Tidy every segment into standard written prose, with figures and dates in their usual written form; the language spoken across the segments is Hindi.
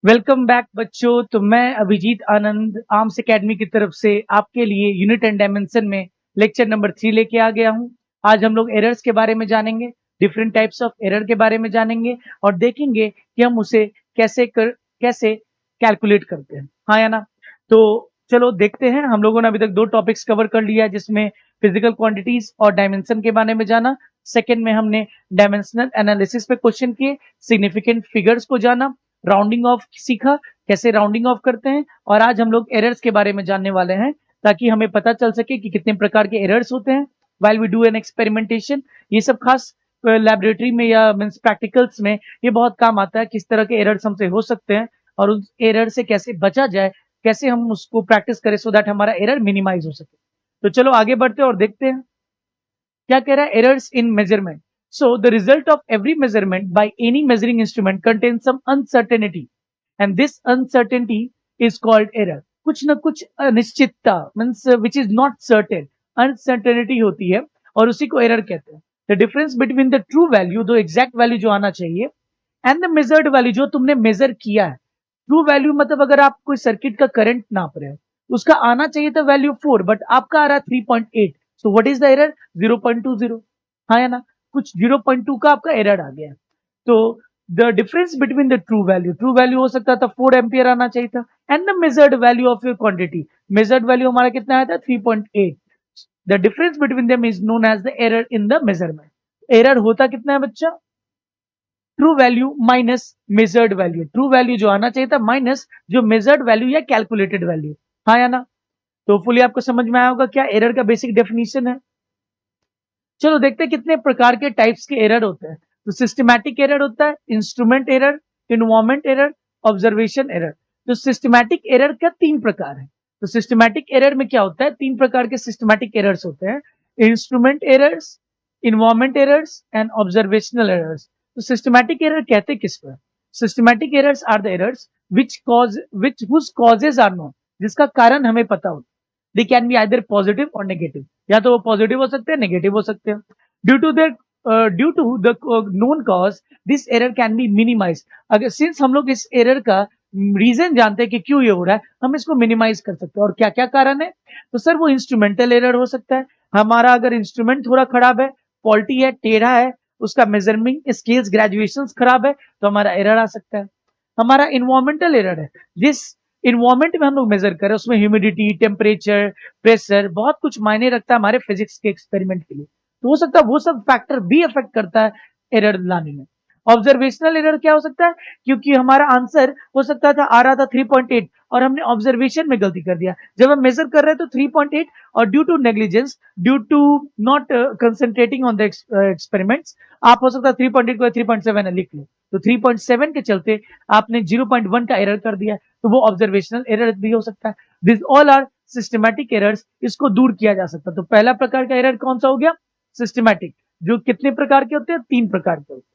वेलकम बैक बच्चों। तो मैं अभिजीत आनंद आर्म्स एकेडमी की तरफ से आपके लिए यूनिट एंड डायमेंशन में लेक्चर नंबर 3 लेके आ गया हूं। आज हम लोग एरर्स के बारे में जानेंगे, डिफरेंट टाइप्स ऑफ एरर के बारे में जानेंगे और देखेंगे कि हम उसे कैसे कैलकुलेट करते हैं, हाँ या ना। तो चलो देखते हैं। हम लोगों ने अभी तक 2 टॉपिक्स कवर कर लिया है, जिसमें फिजिकल क्वांटिटीज और डायमेंशन के बारे में जाना। सेकेंड में हमने डायमेंशनल एनालिसिस पे क्वेश्चन किए, सिग्निफिकेंट फिगर्स को जाना, राउंडिंग ऑफ सीखा, कैसे राउंडिंग ऑफ करते हैं। और आज हम लोग एरर्स के बारे में जानने वाले हैं, ताकि हमें पता चल सके कि कितने प्रकार के एरर्स होते हैं while we do an experimentation. ये सब खास लैबोरेटरी में या मीन्स प्रैक्टिकल्स में ये बहुत काम आता है, किस तरह के एरर्स हमसे हो सकते हैं और उस एरर से कैसे बचा जाए, कैसे हम उसको प्रैक्टिस करें सो दैट हमारा एरर मिनिमाइज हो सके। तो चलो आगे बढ़ते हैं और देखते हैं क्या कह रहा है। Errors in measurement. So the result of every measurement by any measuring instrument contains some uncertainty, and this uncertainty is called error. कुछ ना कुछ अनिश्चितता means which is not certain, uncertainty होती है और उसी को एरर कहते हैं। The difference between the true value, दो एग्जैक्ट वैल्यू जो आना चाहिए, एंड द मेजर्ड वैल्यू जो तुमने मेजर किया है। ट्रू वैल्यू मतलब अगर आप कोई सर्किट का करंट नाप रहे हो, उसका आना चाहिए था वैल्यू 4, बट आपका आ रहा है 3.8। So what is the error? 0.20, हाँ या ना। कुछ 0.2 का आपका एरर आ गया। तो the difference between the true value हो सकता था 4 एम्पियर आना चाहिए था, and the measured value of your quantity, measured value हमारा कितना आया था? 3.8। The difference between them is known as the error in the measurement. Error होता कितना है बच्चा? True value minus measured value. True value जो आना चाहिए था माइनस जो मेजर्ड वैल्यू या कैलकुलेटेड वैल्यू, हाँ या ना। तो फुली आपको समझ में आया होगा क्या एरर का बेसिक डेफिनेशन है। चलो देखते हैं कितने प्रकार के टाइप्स के एरर होते हैं। तो सिस्टमैटिक एरर होता है, instrument error, environment error, observation error. तो सिस्टमैटिक एरर का 3 प्रकार है। तो सिस्टमैटिक एरर में क्या होता है? 3 प्रकार के सिस्टमैटिक एरर्स होते हैं, instrument errors, environment errors and observational errors. तो सिस्टमैटिक एरर कहते किस पर? Systematic errors are the errors which whose causes are known, जिसका कारण हमें पता हो। They can be either positive और नेगेटिव, या तो वो पॉजिटिव हो सकते हैं, नेगेटिव हो सकते हैं। Due to the known cause this error can be minimise. अगर सिंस हम लोग इस एरर का रीजन जानते हैं कि क्यों ये हो रहा है, हम इसको मिनिमाइज कर सकते हैं। और क्या क्या कारण है? तो सर वो इंस्ट्रूमेंटल एरर हो सकता है। हमारा अगर इंस्ट्रूमेंट थोड़ा खराब है, फॉल्टी है, टेढ़ा है, उसका मेजरमेंट स्केल्स ग्रेजुएशन खराब है, तो हमारा एरर आ सकता है। हमारा इन्वायरमेंटल एरर है, जिस इन्वायरमेंट में हम लोग मेजर कर रहे हैं उसमें ह्यूमिडिटी, टेम्परेचर, प्रेशर बहुत कुछ मायने रखता है हमारे फिजिक्स के एक्सपेरिमेंट के लिए। तो हो सकता है वो सब फैक्टर भी अफेक्ट करता है एरर लाने में। ऑब्जर्वेशनल एरर क्या हो सकता है? क्योंकि हमारा आंसर हो सकता था आ रहा था 3.8 और हमने ऑब्जर्वेशन में गलती कर दिया। जब हम मेजर कर रहे थे तो 3.8, और due to negligence, due to not concentrating on the experiments, आप हो सकता है 3.8 को 3.7 लिख लो। तो 3.7 के चलते आपने 0.1 का एरर कर दिया, तो वो ऑब्जर्वेशनल एरर भी हो सकता है। This all are systematic errors, इसको दूर किया जा सकता है। तो पहला प्रकार का एरर कौन सा हो गया? सिस्टमैटिक। जो कितने प्रकार के होते हैं? 3 प्रकार के होते हैं।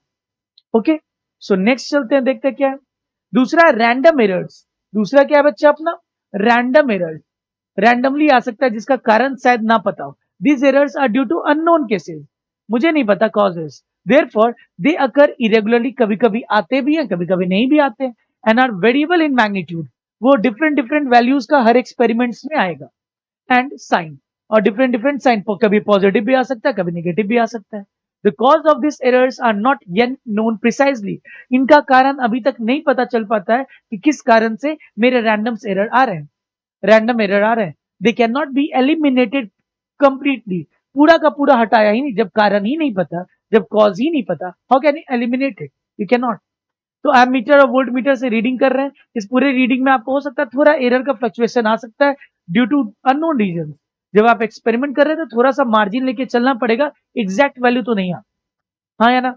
ओके, सो नेक्स्ट चलते हैं, देखते हैं क्या है। दूसरा रैंडम एरर्स। दूसरा क्या है बच्चा अपना? Random errors. रैंडमली आ सकता है जिसका कारण शायद ना पता हो। These errors are due to unknown cases, मुझे नहीं पता causes, therefore they occur irregularly, कभी कभी आते भी हैं, कभी कभी नहीं भी आते हैं, and are variable in magnitude, वो डिफरेंट डिफरेंट वैल्यूज का हर एक्सपेरिमेंट्स में आएगा। एंड साइन, और डिफरेंट डिफरेंट साइन, कभी पॉजिटिव भी आ सकता है, कभी नेगेटिव भी आ सकता है। The cause of this errors are not yet known precisely, इनका कारण अभी तक नहीं पता चल पाता है कि किस कारण से मेरे रैंडम एरर आ रहे हैं, रैंडम एरर आ रहे हैं। They can not be eliminated completely, पूरा का पूरा हटाया ही नहीं, जब कारण ही नहीं पता, जब कॉज ही नहीं पता, how can you eliminate it? You can not. तो आप मीटर और वोल्ट मीटर से रीडिंग कर रहे हैं, इस पूरे रीडिंग में आपको हो सकता है थोड़ा एरर का फ्लक्चुएशन आ सकता है ड्यू टू अननोन रीजन। जब आप एक्सपेरिमेंट कर रहे हैं तो थोड़ा सा मार्जिन लेके चलना पड़ेगा, एग्जैक्ट वैल्यू तो नहीं आ, हाँ या ना।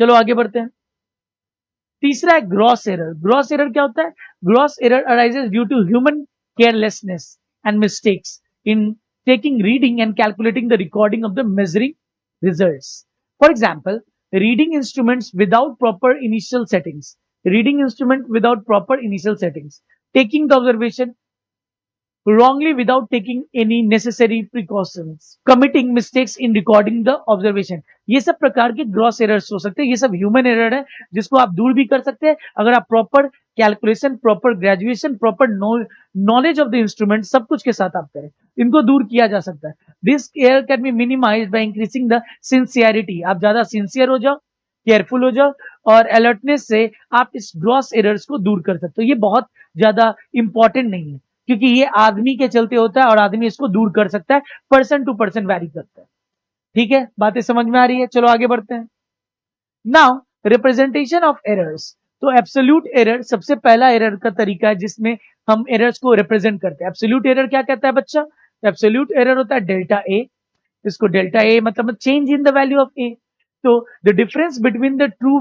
चलो आगे बढ़ते हैं। तीसरा है ग्रॉस एरर। ग्रॉस एरर क्या होता है? Gross error arises due to human carelessness and mistakes in taking reading and calculating the recording of the measuring results. For example, reading instruments without proper initial settings. Reading instrument without proper initial settings. Taking the observation, wrongly without taking any necessary precautions, committing mistakes in recording the observation। ये सब प्रकार के ग्रॉस एरर्स हो सकते हैं, ये सब ह्यूमन एरर है जिसको आप दूर भी कर सकते हैं अगर आप proper calculation, proper graduation, proper knowledge of the instrument सब कुछ के साथ आप करें, इनको दूर किया जा सकता है। This error can be minimise by increasing the sincerity. आप ज्यादा सिंसियर हो जाओ, केयरफुल हो जाओ और अलर्टनेस से आप इस ग्रॉस एरर्स को दूर कर सकते हो। ये बहुत ज्यादा इंपॉर्टेंट नहीं है क्योंकि ये आदमी के चलते होता है और आदमी इसको दूर कर सकता है, पर्सन टू पर्सन वैरी करता है। ठीक है, बातें समझ में आ रही है? चलो आगे बढ़ते हैं। Now representation of errors. तो एब्सोल्यूट एरर सबसे पहला एरर का तरीका है जिसमें हम एरर्स को रिप्रेजेंट करते हैं। एब्सोल्यूट एरर क्या कहता है बच्चा? एब्सोल्यूट एरर होता है डेल्टा ए। इसको डेल्टा ए मतलब change in the value of A. So the difference between the true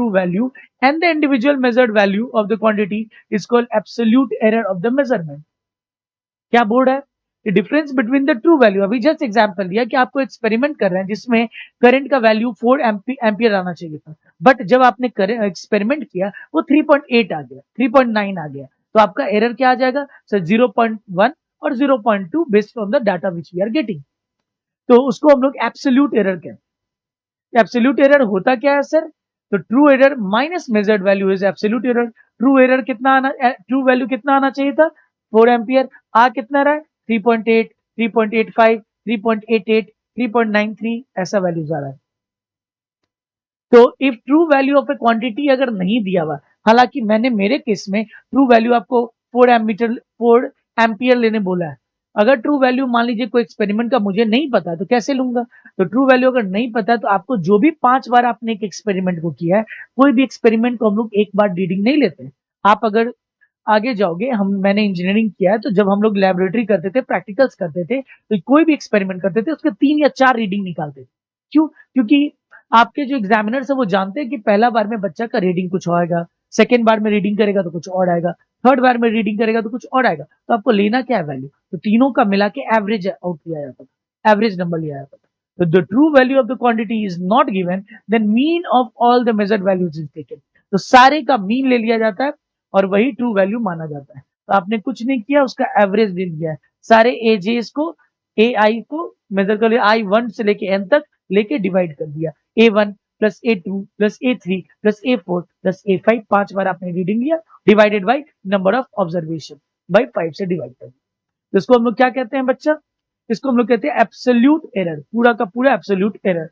value and the individual measured value of the quantity is called absolute error of the measurement। क्या बोर्ड है? The difference between the true value, अभी जस्ट एग्जांपल दिया कि आपको एक्सपेरिमेंट कर रहे हैं जिसमें करंट का वैल्यू 4 एम्पियर आना चाहिए था, बट जब आपने एक्सपेरिमेंट किया वो 3.8 आ गया, 3.9 आ गया, तो आपका एरर क्या आ जाएगा सर? 0.1 और 0.2 based on the data which we are getting. तो उसको हम लोग एब्सोल्यूट एरर कहते हैं। एब्सोल्यूट एरर होता क्या है सर? तो true error minus measured value is absolute error. True error कितना आना, ट्रू वैल्यू कितना आना चाहिए था? 4 एम्पियर। आ कितना रहा है? 3.8, 3.85, 3.88, 3.93 ऐसा वैल्यूज आ रहा है। तो if true value of A quantity अगर नहीं दिया हुआ, हालांकि मैंने मेरे केस में ट्रू वैल्यू आपको 4 एम्पियर लेने बोला है। अगर ट्रू वैल्यू मान लीजिए कोई एक्सपेरिमेंट का मुझे नहीं पता तो कैसे लूंगा? तो ट्रू वैल्यू अगर नहीं पता तो आपको जो भी 5 बार आपने एक एक्सपेरिमेंट को किया है, कोई भी एक्सपेरिमेंट को हम लोग एक बार रीडिंग नहीं लेते। आप अगर आगे जाओगे, मैंने इंजीनियरिंग किया है तो जब हम लोग लेबोरेटरी करते थे, प्रैक्टिकल्स करते थे, तो कोई भी एक्सपेरिमेंट करते थे उसके 3 या 4 रीडिंग निकालते थे। क्यों? क्योंकि आपके जो एग्जामिनर्स है वो जानते हैं कि पहला बार में बच्चा का रीडिंग कुछ आएगा, सेकेंड बार में रीडिंग करेगा तो कुछ और आएगा, थर्ड बार में रीडिंग करेगा तो कुछ और आएगा। तो आपको लेना क्या है वैल्यू? तो तीनों का मिला के एवरेज आउट लिया जाता था, एवरेज नंबर लिया जाता था। तो the true value of the quantity is not given, then mean of all the measured values is taken. तो सारे का मीन ले लिया जाता है और वही ट्रू वैल्यू माना जाता है। तो आपने कुछ नहीं किया, उसका एवरेज ले लिया है। सारे एजेस को, ए आई को मेजर कर लिया, I1 से लेके एन तक लेके डिवाइड कर दिया। A1 plus A2 plus A3 plus A4 plus A5, 5 बार आपने रीडिंग लिया, divided by number of observation, by 5 से डिवाइड कर दिया। इसको हम लोग क्या कहते हैं बच्चा? इसको हम लोग कहते हैं एब्सोल्यूट एरर, पूरा का पूरा एब्सोल्यूट एरर।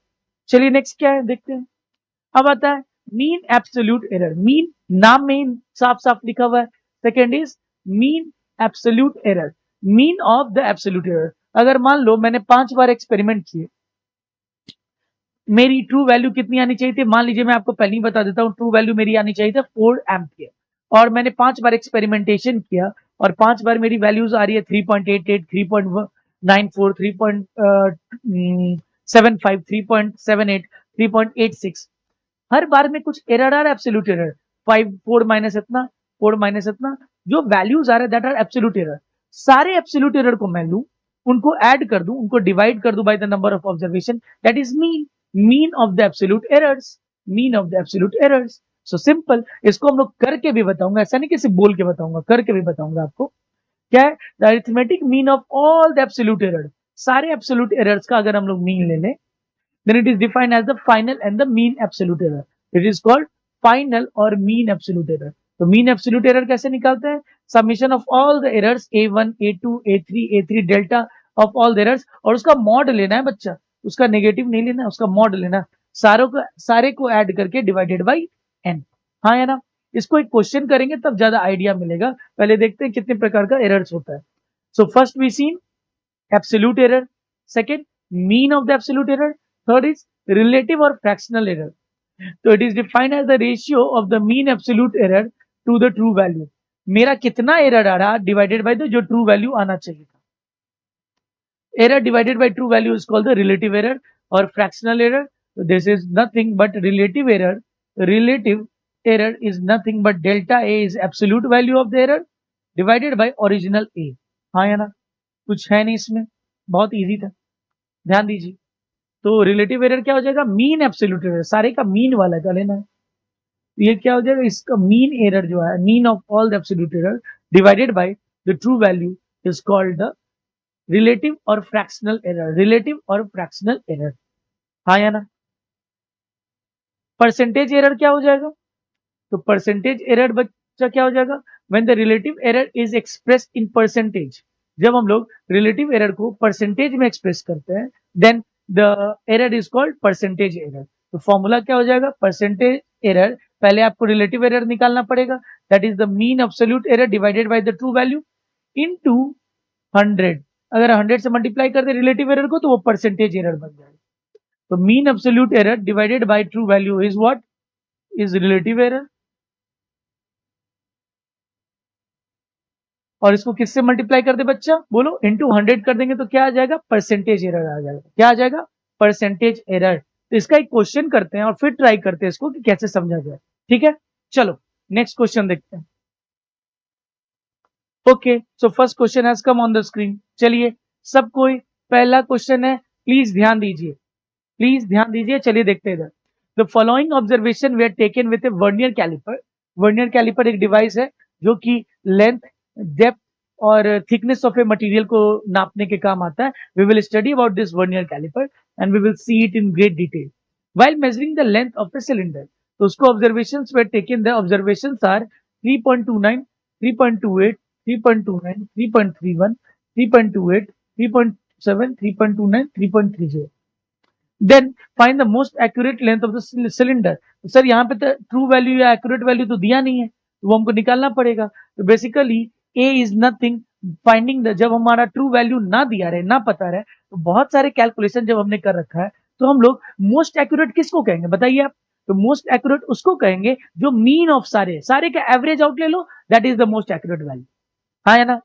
चलिए नेक्स्ट क्या है देखते हैं। अब आता है मीन एब्सोल्यूट एरर। मीन नाम में साफ साफ लिखा हुआ है। Second is mean absolute error, mean of the absolute error. अगर मान लो मैंने 5 बार एक्सपेरिमेंट किए, मेरी ट्रू वैल्यू कितनी आनी चाहिए थी? मान लीजिए मैं आपको पहले ही बता देता हूँ, ट्रू वैल्यू मेरी आनी चाहिए था 4 एम्पियर, और मैंने 5 बार एक्सपेरिमेंटेशन किया और 5 बार मेरी वैल्यूज आ रही है 3.88, 3.94, 3.75, 3.78, 3.86। हर बार में कुछ एरर आ रहा है, एब्सोल्यूट एरर। 4 माइनस इतना, 4 माइनस इतना, जो वैल्यूज आ रहे हैं दैट आर एब्सोल्यूट एरर। सारे एब्सोल्यूट एरर को मैं लूं, उनको ऐड कर दूं, उनको डिवाइड कर दूं by the number of observation, that is mean of the absolute errors, mean of the absolute errors. So simple, इसको हम लोग करके भी बताऊंगा, ऐसा नहीं कि सिर्फ बोल के बताऊंगा, करके भी बताऊंगा आपको। क्या है? The arithmetic mean of all the absolute error. सारे एब्सोल्यूट एरर्स का अगर हम लोग मीन ले लें, then it is defined as the final and the mean absolute error. It is called final or mean absolute error. तो mean absolute error कैसे निकालते हैं? Summation of all the errors A1, A2, A3, A3 delta of all the errors, और उसका मॉड लेना है बच्चा, उसका नेगेटिव नहीं लेना है, उसका मॉड लेना है। सारे को ऐड करके डिवाइडेड बाई n। हाँ या ना? इसको एक क्वेश्चन करेंगे तब ज्यादा आइडिया मिलेगा। पहले देखते हैं कितने प्रकार का एरर्स होता है। So first we seen absolute error, second mean of the absolute error, third is relative or fractional error. So it is defined as the ratio of the mean absolute error to the true value. मेरा कितना एरर आ रहा डिवाइडेड बाय द जो ट्रू वैल्यू आना चाहिए था। Error divided by true value is called the relative error और fractional error. This is nothing but relative error. Relative error is nothing but delta A is absolute value of the error divided by original A. हाँ या ना? कुछ है नहीं इसमें, बहुत इजी था, ध्यान दीजिए। तो रिलेटिव एरर क्या हो जाएगा? मीन एब्सोल्यूट एरर, सारे का मीन वाला का लेना है। ये क्या हो जाएगा? इसका मीन एरर जो है, mean of all the absolute error divided by the true value is called the relative और फ्रैक्शनल एरर, रिलेटिव और फ्रैक्शनल एरर। हाँ या ना? परसेंटेज एरर क्या हो जाएगा? तो परसेंटेज एरर बच्चा क्या हो जाएगा? When the relative error is expressed in percentage, जब हम लोग रिलेटिव एरर को परसेंटेज में एक्सप्रेस करते हैं, then the error is called percentage error. तो फॉर्मूला क्या हो जाएगा? परसेंटेज एरर, पहले आपको रिलेटिव एरर निकालना पड़ेगा, that is the mean absolute error divided by the true value into 100। अगर 100 से मल्टीप्लाई कर दे रिलेटिव एरर को तो वो परसेंटेज एरर बन जाएगा। तो mean absolute error divided by true value is what? Is relative error. और इसको किससे मल्टीप्लाई कर दे बच्चा? बोलो, इनटू 100 कर देंगे तो क्या आ जाएगा? परसेंटेज एरर आ जाएगा। क्या आ जाएगा? Percentage error. तो इसका एक क्वेश्चन करते हैं और फिर ट्राई करते हैं इसको कि कैसे समझा जाए। ठीक है, चलो नेक्स्ट क्वेश्चन देखते हैं। Okay, so first question has come on the screen. चलिए सब कोई, पहला क्वेश्चन है, प्लीज ध्यान दीजिए, प्लीज ध्यान दीजिए। चलिए देखते हैं इधर। The following observation were taken with a vernier calliper. Vernier calliper एक डिवाइस है जो कि लेंथ, डेप्थ और थिकनेस ऑफ ए मटेरियल को नापने के काम आता है। We will study about this vernier calliper and we will see it in great detail while measuring the length of a cylinder. तो उसको observations were taken, the observations are 3.29, 3.28, 3.29, 3.31, 3.28, 3.7, 3.29, 3.30। Then find the most accurate length of the cylinder. Sir यहाँ पे तो ट्रू वैल्यू या एक्यूरेट वैल्यू तो दिया नहीं है, तो वो हमको निकालना पड़ेगा। तो basically A is nothing finding the, जब हमारा ट्रू वैल्यू ना दिया रहे, ना पता रहे, तो बहुत सारे कैलकुलेशन जब हमने कर रखा है, तो हम लोग मोस्ट एक्यूरेट किसको कहेंगे बताइए आप? तो मोस्ट एक्यूरेट उसको कहेंगे जो मीन ऑफ सारे सारे का एवरेज आउट ले लो, that is the most accurate value. हाँ है ना?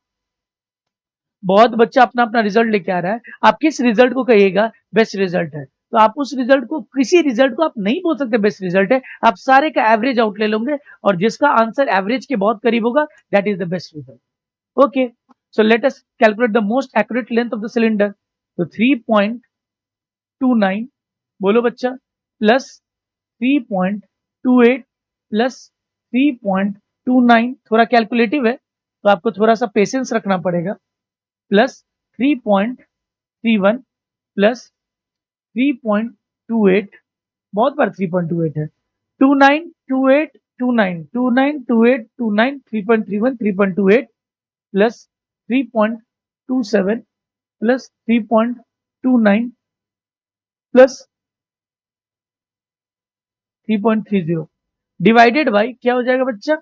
बहुत बच्चा अपना अपना रिजल्ट लेके आ रहा है, आप किस रिजल्ट को कहिएगा बेस्ट रिजल्ट है? तो आप उस रिजल्ट को, किसी रिजल्ट को आप नहीं बोल सकते बेस्ट रिजल्ट है, आप सारे का एवरेज आउट ले लोगे और जिसका आंसर एवरेज के बहुत करीब होगा, that is the best result. Okay, so let us calculate the most accurate length of the cylinder. तो 3.29 बोलो बच्चा, प्लस 3.28 प्लस 3.29, थोड़ा कैलकुलेटिव है तो आपको थोड़ा सा पेशेंस रखना पड़ेगा, प्लस 3.31 प्लस 3.28, बहुत बार 3.28 है, 2928 29 2928 29 3.31 3.28 plus 3.27 plus 3.29 plus 3.30 divided by क्या हो जाएगा बच्चा?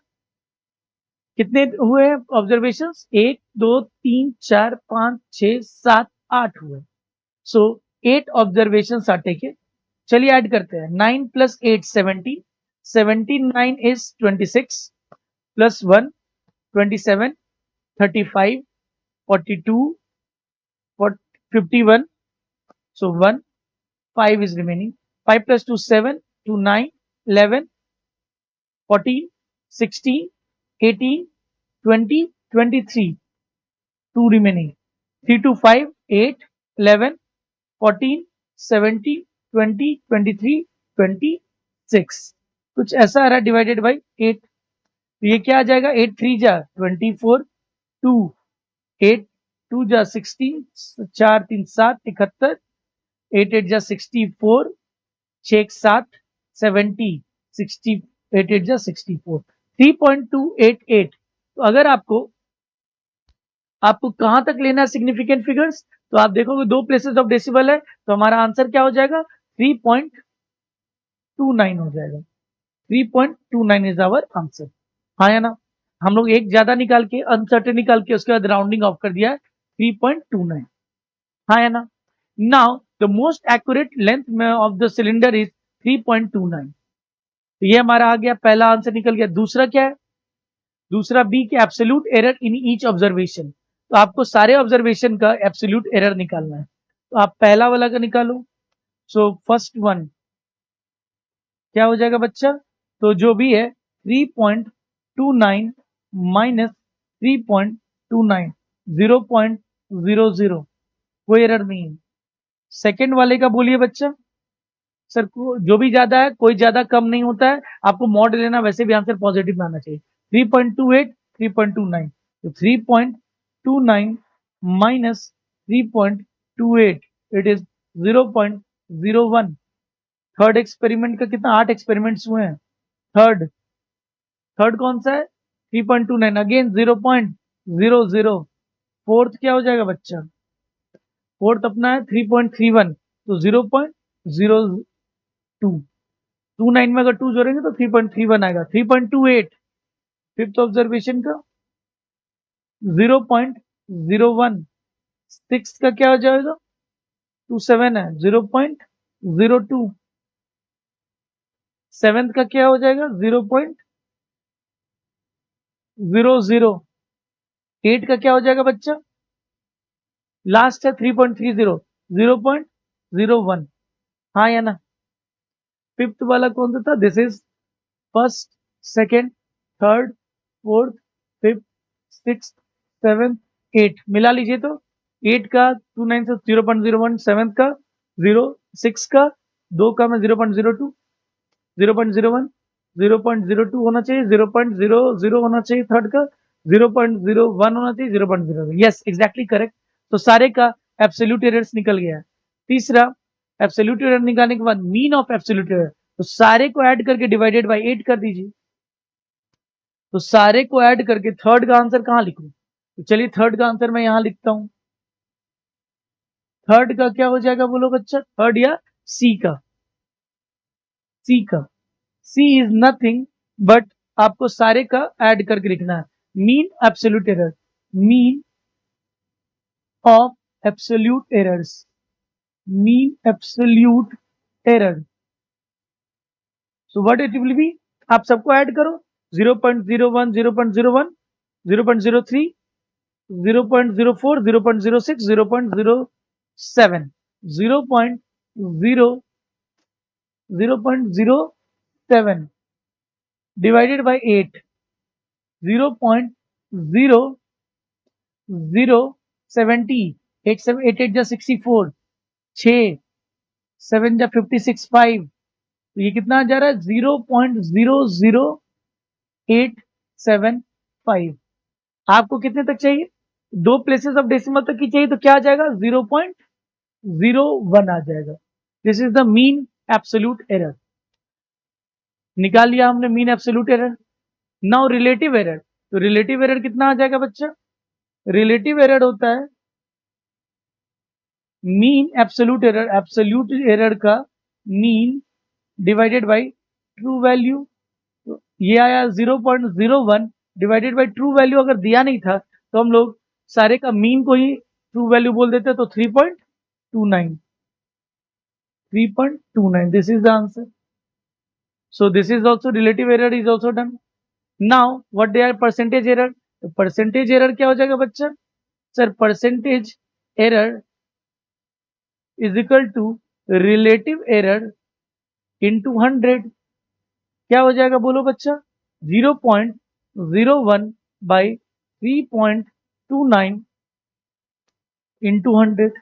कितने हुए हैं ऑब्जर्वेशंस? 1 2 3 4 5 6 7 8 हुए। सो 8 ऑब्जर्वेशंस आर टेकन। चलिए ऐड करते हैं, 9 plus 8 17, 17 9 is 26 plus 1 27, 35, 42, 51, so 1 5 is remaining, 5 plus 2 7, 2 9, 11, 14, 16, 18, 20, 23, 2 remaining, 3 to 5 8, 11, 14, 17, 20, 23, 26, कुछ ऐसा आ रहा है डिवाइडेड बाई 8। तो ये क्या आ जाएगा? 8 3 जा 24, 2 8 2 जा 16, 4 3 7 71, 8 8 जा 64, 6 7 70, 60, 8 8 जा 64, 3.288। तो अगर आपको कहां तक लेना है सिग्निफिकेंट फिगर्स, तो आप देखोगे दो प्लेसेस ऑफ डेसिबल है, तो हमारा आंसर क्या हो जाएगा? 3.29 हो जाएगा। 3.29 इज आवर आंसर। हाँ या ना? हम लोग एक ज्यादा निकाल के, अनसर्टेन निकाल के, उसके बाद राउंडिंग ऑफ कर दिया है 3.29। हाँ या ना? Now the most accurate length of the cylinder is 3.29। तो ये हमारा आ गया, पहला आंसर निकल गया। दूसरा क्या है? दूसरा बी के absolute error in each observation. तो आपको सारे ऑब्जर्वेशन का एब्सोल्यूट एरर निकालना है, तो आप पहला वाला का निकालो। सो फर्स्ट वन क्या हो जाएगा बच्चा? तो जो भी है 3.29 माइनस 3.29, 0.00, कोई एरर नहीं है। सेकेंड वाले का बोलिए बच्चा। सर को जो भी ज्यादा है, कोई ज्यादा कम नहीं होता है, आपको मॉड लेना, वैसे भी आंसर पॉजिटिव में आना चाहिए। 3.28 3.29, तो 0.29 minus 3.28, it is 0.01। Third experiment का कितना, 8 एक्सपेरिमेंट्स हुए हैं। थर्ड थर्ड कौन सा है, 3.29, अगेन 0.00। फोर्थ क्या हो जाएगा बच्चा, फोर्थ अपना है 3.31, तो 0.02। 29 में अगर 2 जोड़ेंगे तो 3.31 आएगा। 3.28 फिफ्थ ऑब्जर्वेशन का 0.01। सिक्स का क्या हो जाएगा, 27 है 0.02। सेवेंथ का क्या हो जाएगा 0.00। एट का क्या हो जाएगा बच्चा, लास्ट है 3.30, 0.01। हाँ या ना। फिफ्थ वाला कौन सा था, this is first, second, third, fourth, fifth, six, seven, eight, मिला लीजिए तो एट का 29 से 0.01, सेवेंथ का 0.6 का 2 का मैं 0.02, 0.01, 0.02 होना चाहिए, 0.00 होना चाहिए थर्ड का, 0.01 होना चाहिए, 0.00। Yes exactly correct. तो सारे का एब्सोल्यूट एरर्स निकल गया है। तीसरा, एब्सोल्यूट एरर निकालने के बाद मीन ऑफ एब्सोल्यूट एरर, तो सारे को ऐड करके डिवाइडेड बाय 8 कर दीजिए। तो सारे को ऐड करके थर्ड का आंसर कहां लिखूं, तो चलिए थर्ड का आंसर मैं यहां लिखता हूं। थर्ड का क्या हो जाएगा बोलो बच्चा, थर्ड या सी का, सी का, सी इज नथिंग बट आपको सारे का ऐड करके लिखना है, mean absolute error, mean of absolute errors, mean absolute error. So what it will be, आप सबको ऐड करो, 0.01, 0.01, 0.03, 0.04, 0.06, 0.07, 0.07 divided by 8, 0.0070, 8 जा 64, 6 7 जा 56, 5, तो ये कितना जा रहा है 0.00875। आपको कितने तक चाहिए, 2 प्लेसेस ऑफ डेसिमल तक की चाहिए, तो क्या आ जाएगा 0.01 आ जाएगा। This is the mean absolute error. निकाल लिया हमने mean absolute error. Now relative error, तो रिलेटिव एरर कितना आ जाएगा बच्चा, रिलेटिव एरर होता है mean absolute error, absolute error का mean divided by true value. तो ये आया 0.01 डिवाइडेड बाय ट्रू वैल्यू, अगर दिया नहीं था तो हम लोग सारे का मीन को ही ट्रू वैल्यू बोल देते, तो 3.29, 3.29, this is the answer. So this is also relative error is also done. Now what they are percentage error, तो percentage error क्या हो जाएगा बच्चा, sir percentage error is equal to relative error into 100, क्या हो जाएगा बोलो बच्चा, 0.01 by 3.29 into 100,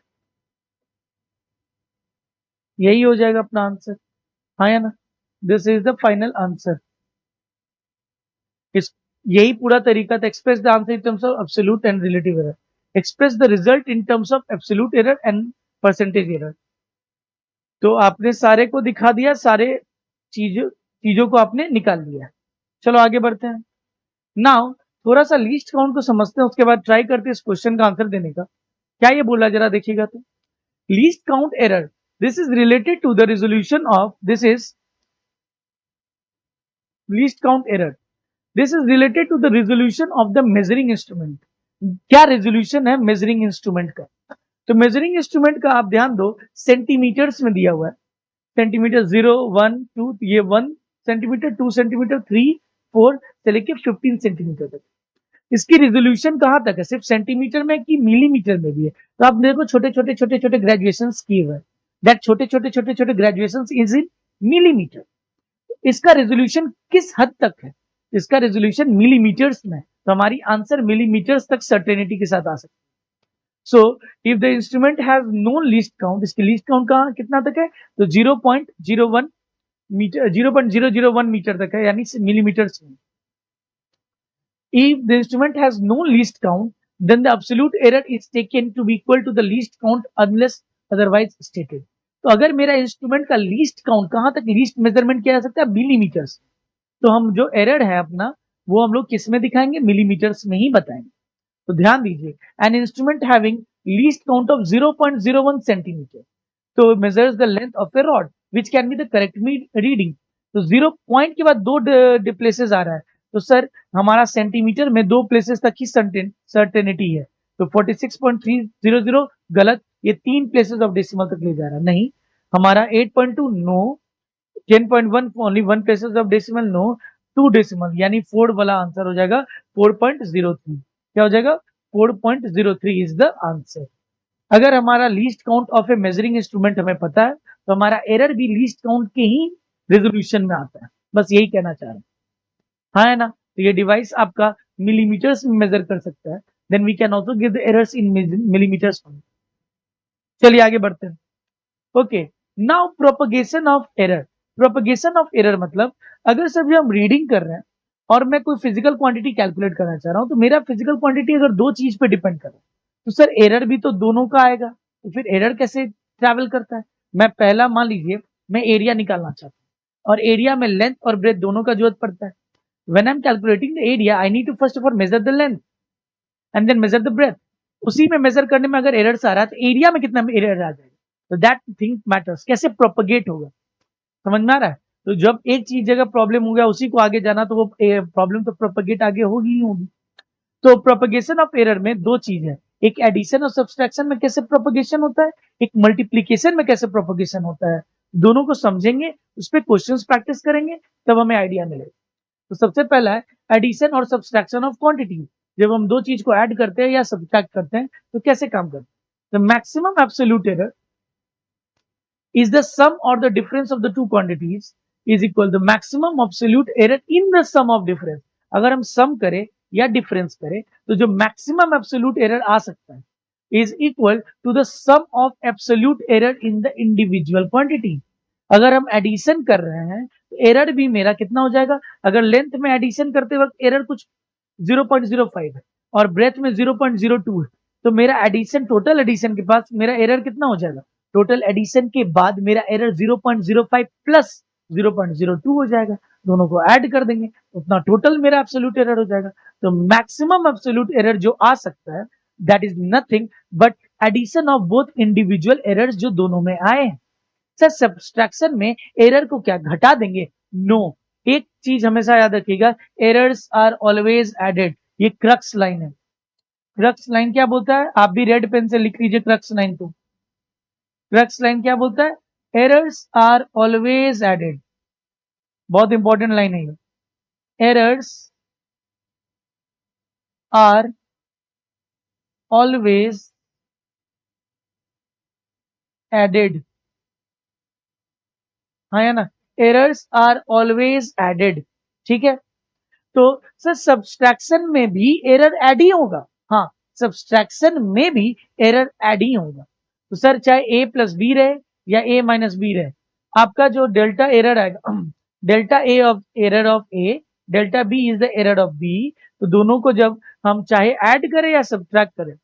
यही हो जाएगा अपना आंसर। हाँ या ना, this is the final answer. इस यही पूरा तरीका था, express the answer in terms of absolute and relative error, express the result in terms of absolute error and percentage error. तो आपने सारे को दिखा दिया, सारे चीजों को आपने निकाल लिया। चलो आगे बढ़ते हैं। नाउ थोड़ा सा लीस्ट काउंट को समझते हैं, उसके बाद ट्राई करते हैं इस क्वेश्चन का आंसर देने का। क्या ये बोला जरा देखिएगा, तो least count error, this is related to the resolution of, this is least count error, this is related to the resolution of the measuring instrument. क्या रेजोल्यूशन है मेजरिंग इंस्ट्रूमेंट का, तो मेजरिंग इंस्ट्रूमेंट का आप ध्यान दो, सेंटीमीटर्स में दिया हुआ है, सेंटीमीटर 0 1 2, ये 1 सेंटीमीटर, 2 सेंटीमीटर, 3 4 से लेके 15 सेंटीमीटर तक। इसकी रिजोल्यूशन कहां तक है, सिर्फ सेंटीमीटर में कि मिलीमीटर में भी है, तो आप देखो छोटे छोटे छोटे छोटे ग्रेजुएशन किए हुए हैं, दैट छोटे छोटे छोटे छोटे ग्रेजुएशन इज इन मिलीमीटर। इसका रेजोल्यूशन किस हद तक है, इसका रेजोल्यूशन मिलीमीटर्स में, तो हमारी आंसर मिलीमीटर्स तक सर्टेनिटी के साथ आ सकती है। So if the instrument has no least count, इसकी लीस्ट काउंट कहां कितना तक है, तो 0.01 मीटर, 0.001 मीटर तक है, यानी मिलीमीटर्स में। If the instrument has no least count then the absolute error is taken to be equal to the least count unless otherwise stated. तो अगर मेरा इंस्ट्रूमेंट का लीस्ट काउंट, कहां तक लीस्ट मेजरमेंट किया जा सकता है, मिलीमीटर्स, तो हम जो एरर है अपना वो हम लोग किस में दिखाएंगे, मिलीमीटर्स में ही बताएंगे। तो ध्यान दीजिए, an instrument having least count of 0.01 centimetre तो measures the length of a rod which can be the correct reading. तो 0 पॉइंट के बाद दो प्लेसेस आ रहा है, तो सर हमारा सेंटीमीटर में दो प्लेसेस तक ही सर्टेनिटी है, तो 46.300 गलत, ये 3 प्लेसेस ऑफ डेसिमल तक ले जा रहा है, नहीं। हमारा 8.2 no, 10.1 only 1 places of decimal no, 2 decimal, यानी 4 वाला आंसर हो जाएगा 4.03। क्या हो जाएगा, 4.03 इज द आंसर। अगर हमारा least count of A measuring instrument हमें पता है तो हमारा एरर भी लीस्ट काउंट के ही रेजोल्यूशन में आता है, बस यही कहना चाह रहे हैं, हाँ है ना। तो ये डिवाइस आपका मिलीमीटर्स में मेजर कर सकता है, then we can also give the errors in millimetres. चलिए आगे बढ़ते हैं। Okay, now propagation of error. Propagation of error मतलब अगर सर हम रीडिंग कर रहे हैं और मैं कोई फिजिकल क्वांटिटी कैलकुलेट करना चाह रहा हूं, तो मेरा फिजिकल क्वांटिटी अगर दो चीज पे डिपेंड कर रहा है तो सर एरर भी तो दोनों का आएगा, तो फिर एरर कैसे ट्रैवल करता है। मैं पहला मान लीजिए मैं एरिया निकालना चाहता हूँ और एरिया में लेंथ और ब्रेथ दोनों का जरूरत पड़ता है। When I am calculating the area I need to first of all measure the length and then measure the breadth. उसी में मेजर करने में अगर एरर्स आ रहा है तो एरिया में कितना एरर आ जाएगा, तो दैट थिंग मैटर्स, कैसे प्रोपगेट होगा, समझ में आ रहा है। तो जब एक चीज जगह प्रॉब्लम हो गया उसी को आगे जाना तो वो प्रॉब्लम तो प्रोपगेट आगे होगी ही होगी। तो प्रोपगेशन ऑफ एरर में दो चीज है, एक एडिशन और सब्सट्रैक्शन में कैसे प्रोपगेशन होता है, एक मल्टीप्लीकेशन में कैसे प्रोपगेशन होता है। दोनों को समझेंगे, उस पर क्वेश्चंस प्रैक्टिस करेंगे, तब हमें आइडिया मिलेगा। तो सबसे पहला है एडिशन और सब्सट्रैक्शन ऑफ क्वांटिटी। जब हम दो चीज को ऐड करते हैं या सब्सट्रैक्ट करते हैं तो कैसे काम करते हैं। The maximum absolute error is the sum or the difference of the two quantities is equal the maximum absolute error in the sum of difference। अगर हम सम करें या डिफरेंस करें तो जो मैक्सिमम एब्सोल्यूट एरर आ सकता है is equal to the sum of absolute error in the individual quantity. अगर हम एडिशन कर रहे हैं तो एरर भी मेरा कितना हो जाएगा, अगर लेंथ में एडिशन करते वक्त एरर कुछ 0.05 है और ब्रेथ में 0.02 है, तो मेरा एडिशन, टोटल एडिशन के पास मेरा एरर कितना हो जाएगा, टोटल एडिशन के बाद मेरा एरर 0.05 प्लस 0.02 हो जाएगा, दोनों को ऐड कर देंगे तो उतना टोटल मेरा एब्सोल्यूट एरर हो जाएगा। तो मैक्सिमम एब्सोल्यूट एरर जो आ सकता है that is nothing but addition of both individual errors जो दोनों में आए हैं। सर सब्सट्रैक्शन में एरर को क्या घटा देंगे, नो एक चीज हमेशा याद रखिएगा, एरर्स आर ऑलवेज एडेड। ये क्रक्स लाइन है। क्रक्स लाइन क्या बोलता है, आप भी रेड पेन से लिख लीजिए क्रक्स लाइन को। क्रक्स लाइन क्या बोलता है, एरर्स आर ऑलवेज एडेड, बहुत इंपॉर्टेंट लाइन है ये। एरर्स आर ऑलवेज एडेड, हाँ या ना, एरर्स आर ऑलवेज एडेड, ठीक है। तो सर सब्सट्रैक्शन में भी एरर ऐड ही होगा, हाँ सब्सट्रैक्शन में भी एरर ऐड ही होगा। तो सर चाहे a प्लस बी रहे या a माइनस बी रहे, आपका जो डेल्टा एरर आएगा, delta A of error of a, delta b is the error of b, तो दोनों को जब हम चाहे ऐड करें या सब्ट्रैक्ट करें,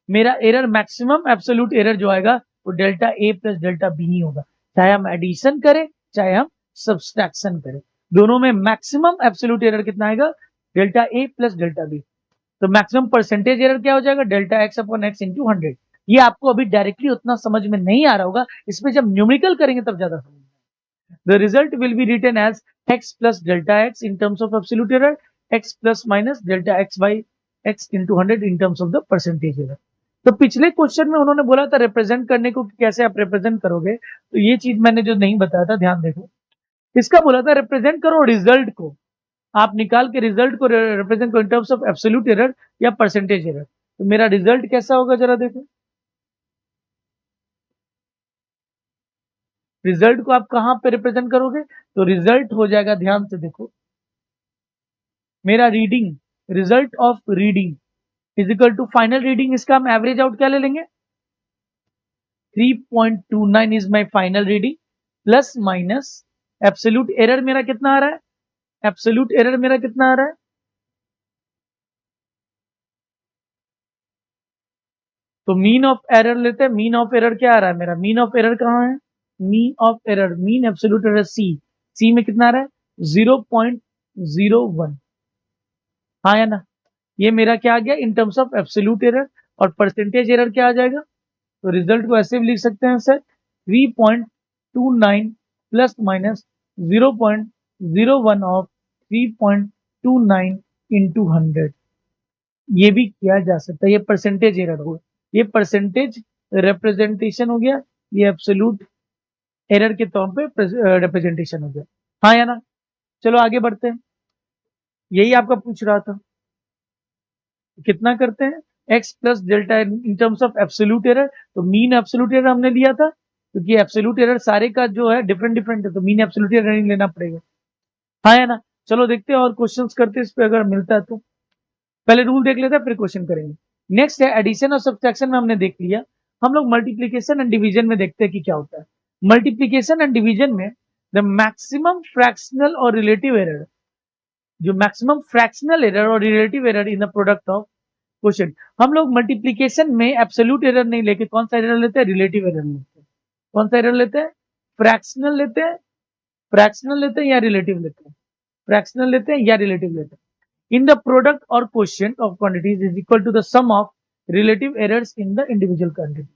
मेरा एरर मैक्सिमम एब्सोल्यूट एरर जो आएगा वो delta A plus delta B ही होगा, चाहे हम एडिशन करें चाहे हम सब्सट्रैक्शन करें, दोनों में मैक्सिमम एब्सोल्यूट एरर कितना आएगा, delta A plus delta B. तो मैक्सिमम परसेंटेज एरर क्या हो जाएगा, delta x upon x into 100। ये आपको अभी डायरेक्टली उतना समझ में नहीं आ रहा होगा, इसमें जब न्यूमेरिकल करेंगे तब ज्यादा समझ में। The result will be written as x plus delta x in terms of absolute error, x plus minus delta x by x into 100 in terms of the percentage error। तो पिछले क्वेश्चन में उन्होंने बोला था रिप्रेजेंट करने को, कैसे आप रिप्रेजेंट करोगे, तो ये चीज मैंने जो नहीं बताया था ध्यान देखो। इसका बोला था रिप्रेजेंट करो रिजल्ट को, आप निकाल के रिजल्ट को रिप्रेजेंट करो in terms of absolute error या परसेंटेज एरर। तो मेरा रिजल्ट कैसा होगा जरा देखो, रिजल्ट को आप कहां पे रिप्रेजेंट करोगे, तो रिजल्ट हो जाएगा, ध्यान से देखो, मेरा reading, result of reading is equal to final reading, इसका हम एवरेज आउट क्या ले लेंगे, 3.29 is my final reading plus minus absolute error मेरा कितना आ रहा है, एब्सोल्यूट एरर मेरा कितना आ रहा है तो मीन ऑफ एरर लेते हैं। मीन ऑफ एरर क्या आ रहा है मेरा? मीन ऑफ एरर कहाँ है? Mean of error, mean absolute error C में कितना आ रहा है? 0.01। हाँ या ना? ये मेरा क्या आ गया in terms of absolute error. और परसेंटेज एरर क्या आ जाएगा? तो रिजल्ट को ऐसे भी लिख सकते हैं sir, 3.29 plus minus 0.01 of 3.29 into 100। ये भी किया जा सकता है। ये परसेंटेज एरर हो, ये परसेंटेज रिप्रेजेंटेशन हो गया, ये एब्सोल्यूट एरर के तौर पे रिप्रेजेंटेशन हो गया। हाँ या ना? चलो आगे बढ़ते हैं। यही आपका पूछ रहा था, कितना करते हैं? x plus delta in terms of absolute error. तो मीन एब्सोल्यूट एरर हमने लिया था, क्योंकि एब्सोल्यूट एरर सारे का जो है डिफरेंट डिफरेंट है, तो मीन एब्सोल्यूट एरर नहीं लेना पड़ेगा। हाँ या ना? चलो देखते हैं और क्वेश्चंस करते हैं इस पे, अगर मिलता है तो। पहले रूल देख लेते हैं, फिर क्वेश्चन करेंगे। नेक्स्ट है एडिशन और सब्ट्रैक्शन में हमने देख लिया। हम लोग मल्टीप्लीकेशन एंड डिवीजन में देखते हैं कि क्या होता है। मल्टीप्लीकेशन एंड डिवीजन में द मैक्सिमम फ्रैक्शनल और रिलेटिव एरर, जो मैक्सिमम फ्रैक्शनल एरर और relative error in the product of question. हम लोग मल्टीप्लीकेशन में एब्सोल्यूट एरर नहीं लेके कौन सा एरर लेते हैं? रिलेटिव एरर लेते हैं। कौन सा एरर लेते हैं? फ्रैक्शनल लेते हैं, फ्रैक्शनल लेते हैं या रिलेटिव लेते हैं? फ्रैक्शनल लेते हैं या रिलेटिव लेते हैं। In the product or quotient of quantities is equal to the sum of relative errors in the individual quantity.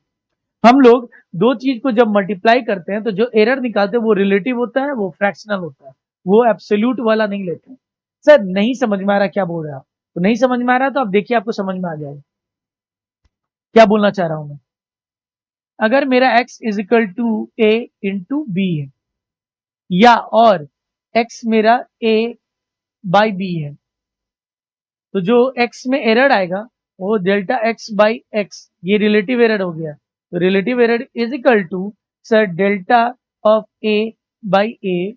हम लोग दो चीज को जब मल्टीप्लाई करते हैं तो जो एरर निकालते हैं वो रिलेटिव होता है, वो फ्रैक्शनल होता है, वो एब्सोल्यूट वाला नहीं लेते हैं। सर नहीं समझ में आ रहा क्या बोल रहे हैं आप? तो नहीं समझ में आ रहा तो आप देखिए, आपको समझ में आ जाएगा क्या बोलना चाह रहा हूं मैं। अगर मेरा x is equal to A into b है, या और x मेरा a बाई बी है, तो जो x में एरर आएगा वो डेल्टा x बाई एक्स, ये रिलेटिव एरर हो गया। तो relative error is equal to sir delta of a by a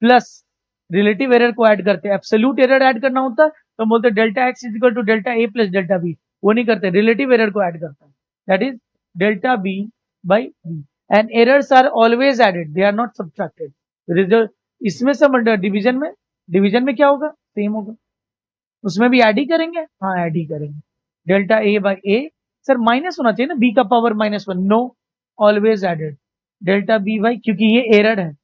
plus relative error को ऐड करते हैं। एब्सोल्यूट एरर ऐड करना होता है तो बोलते हैं delta x is equal to delta a plus delta b। वो नहीं करते, रिलेटिव एरर को ऐड करता है, that is delta b by b। And errors are always added, they are not subtracted. Result इसमें से डिवीजन में क्या होगा? सेम होगा। उसमें भी ऐड ही करेंगे, हाँ ऐड ही करेंगे। Delta a by a, sir minus होना चाहिए ना, b का power -1, no, always added delta b by, क्योंकि ये एरर है,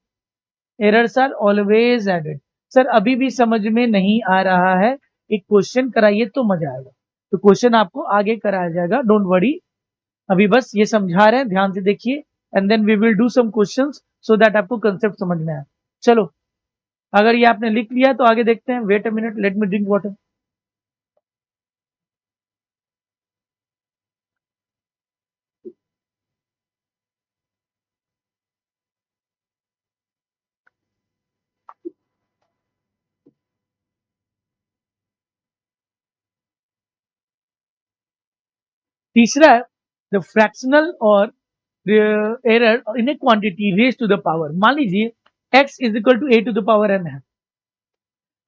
errors are always added. Sir अभी भी समझ में नहीं आ रहा है, एक क्वेश्चन कराइए तो मजा आएगा। तो क्वेश्चन आपको आगे कराया जाएगा, डोंट वरी। अभी बस ये समझा रहे हैं, ध्यान से देखिए, and then we will do some questions so that आपको कंसेप्ट समझ में आए। चलो, अगर ये आपने लिख लिया तो आगे देखते हैं। Wait a minute, let me drink water. तीसरा है द फ्रैक्शनल और error in a quantity raise to the power. मान लीजिए x is equal to a to the power n है,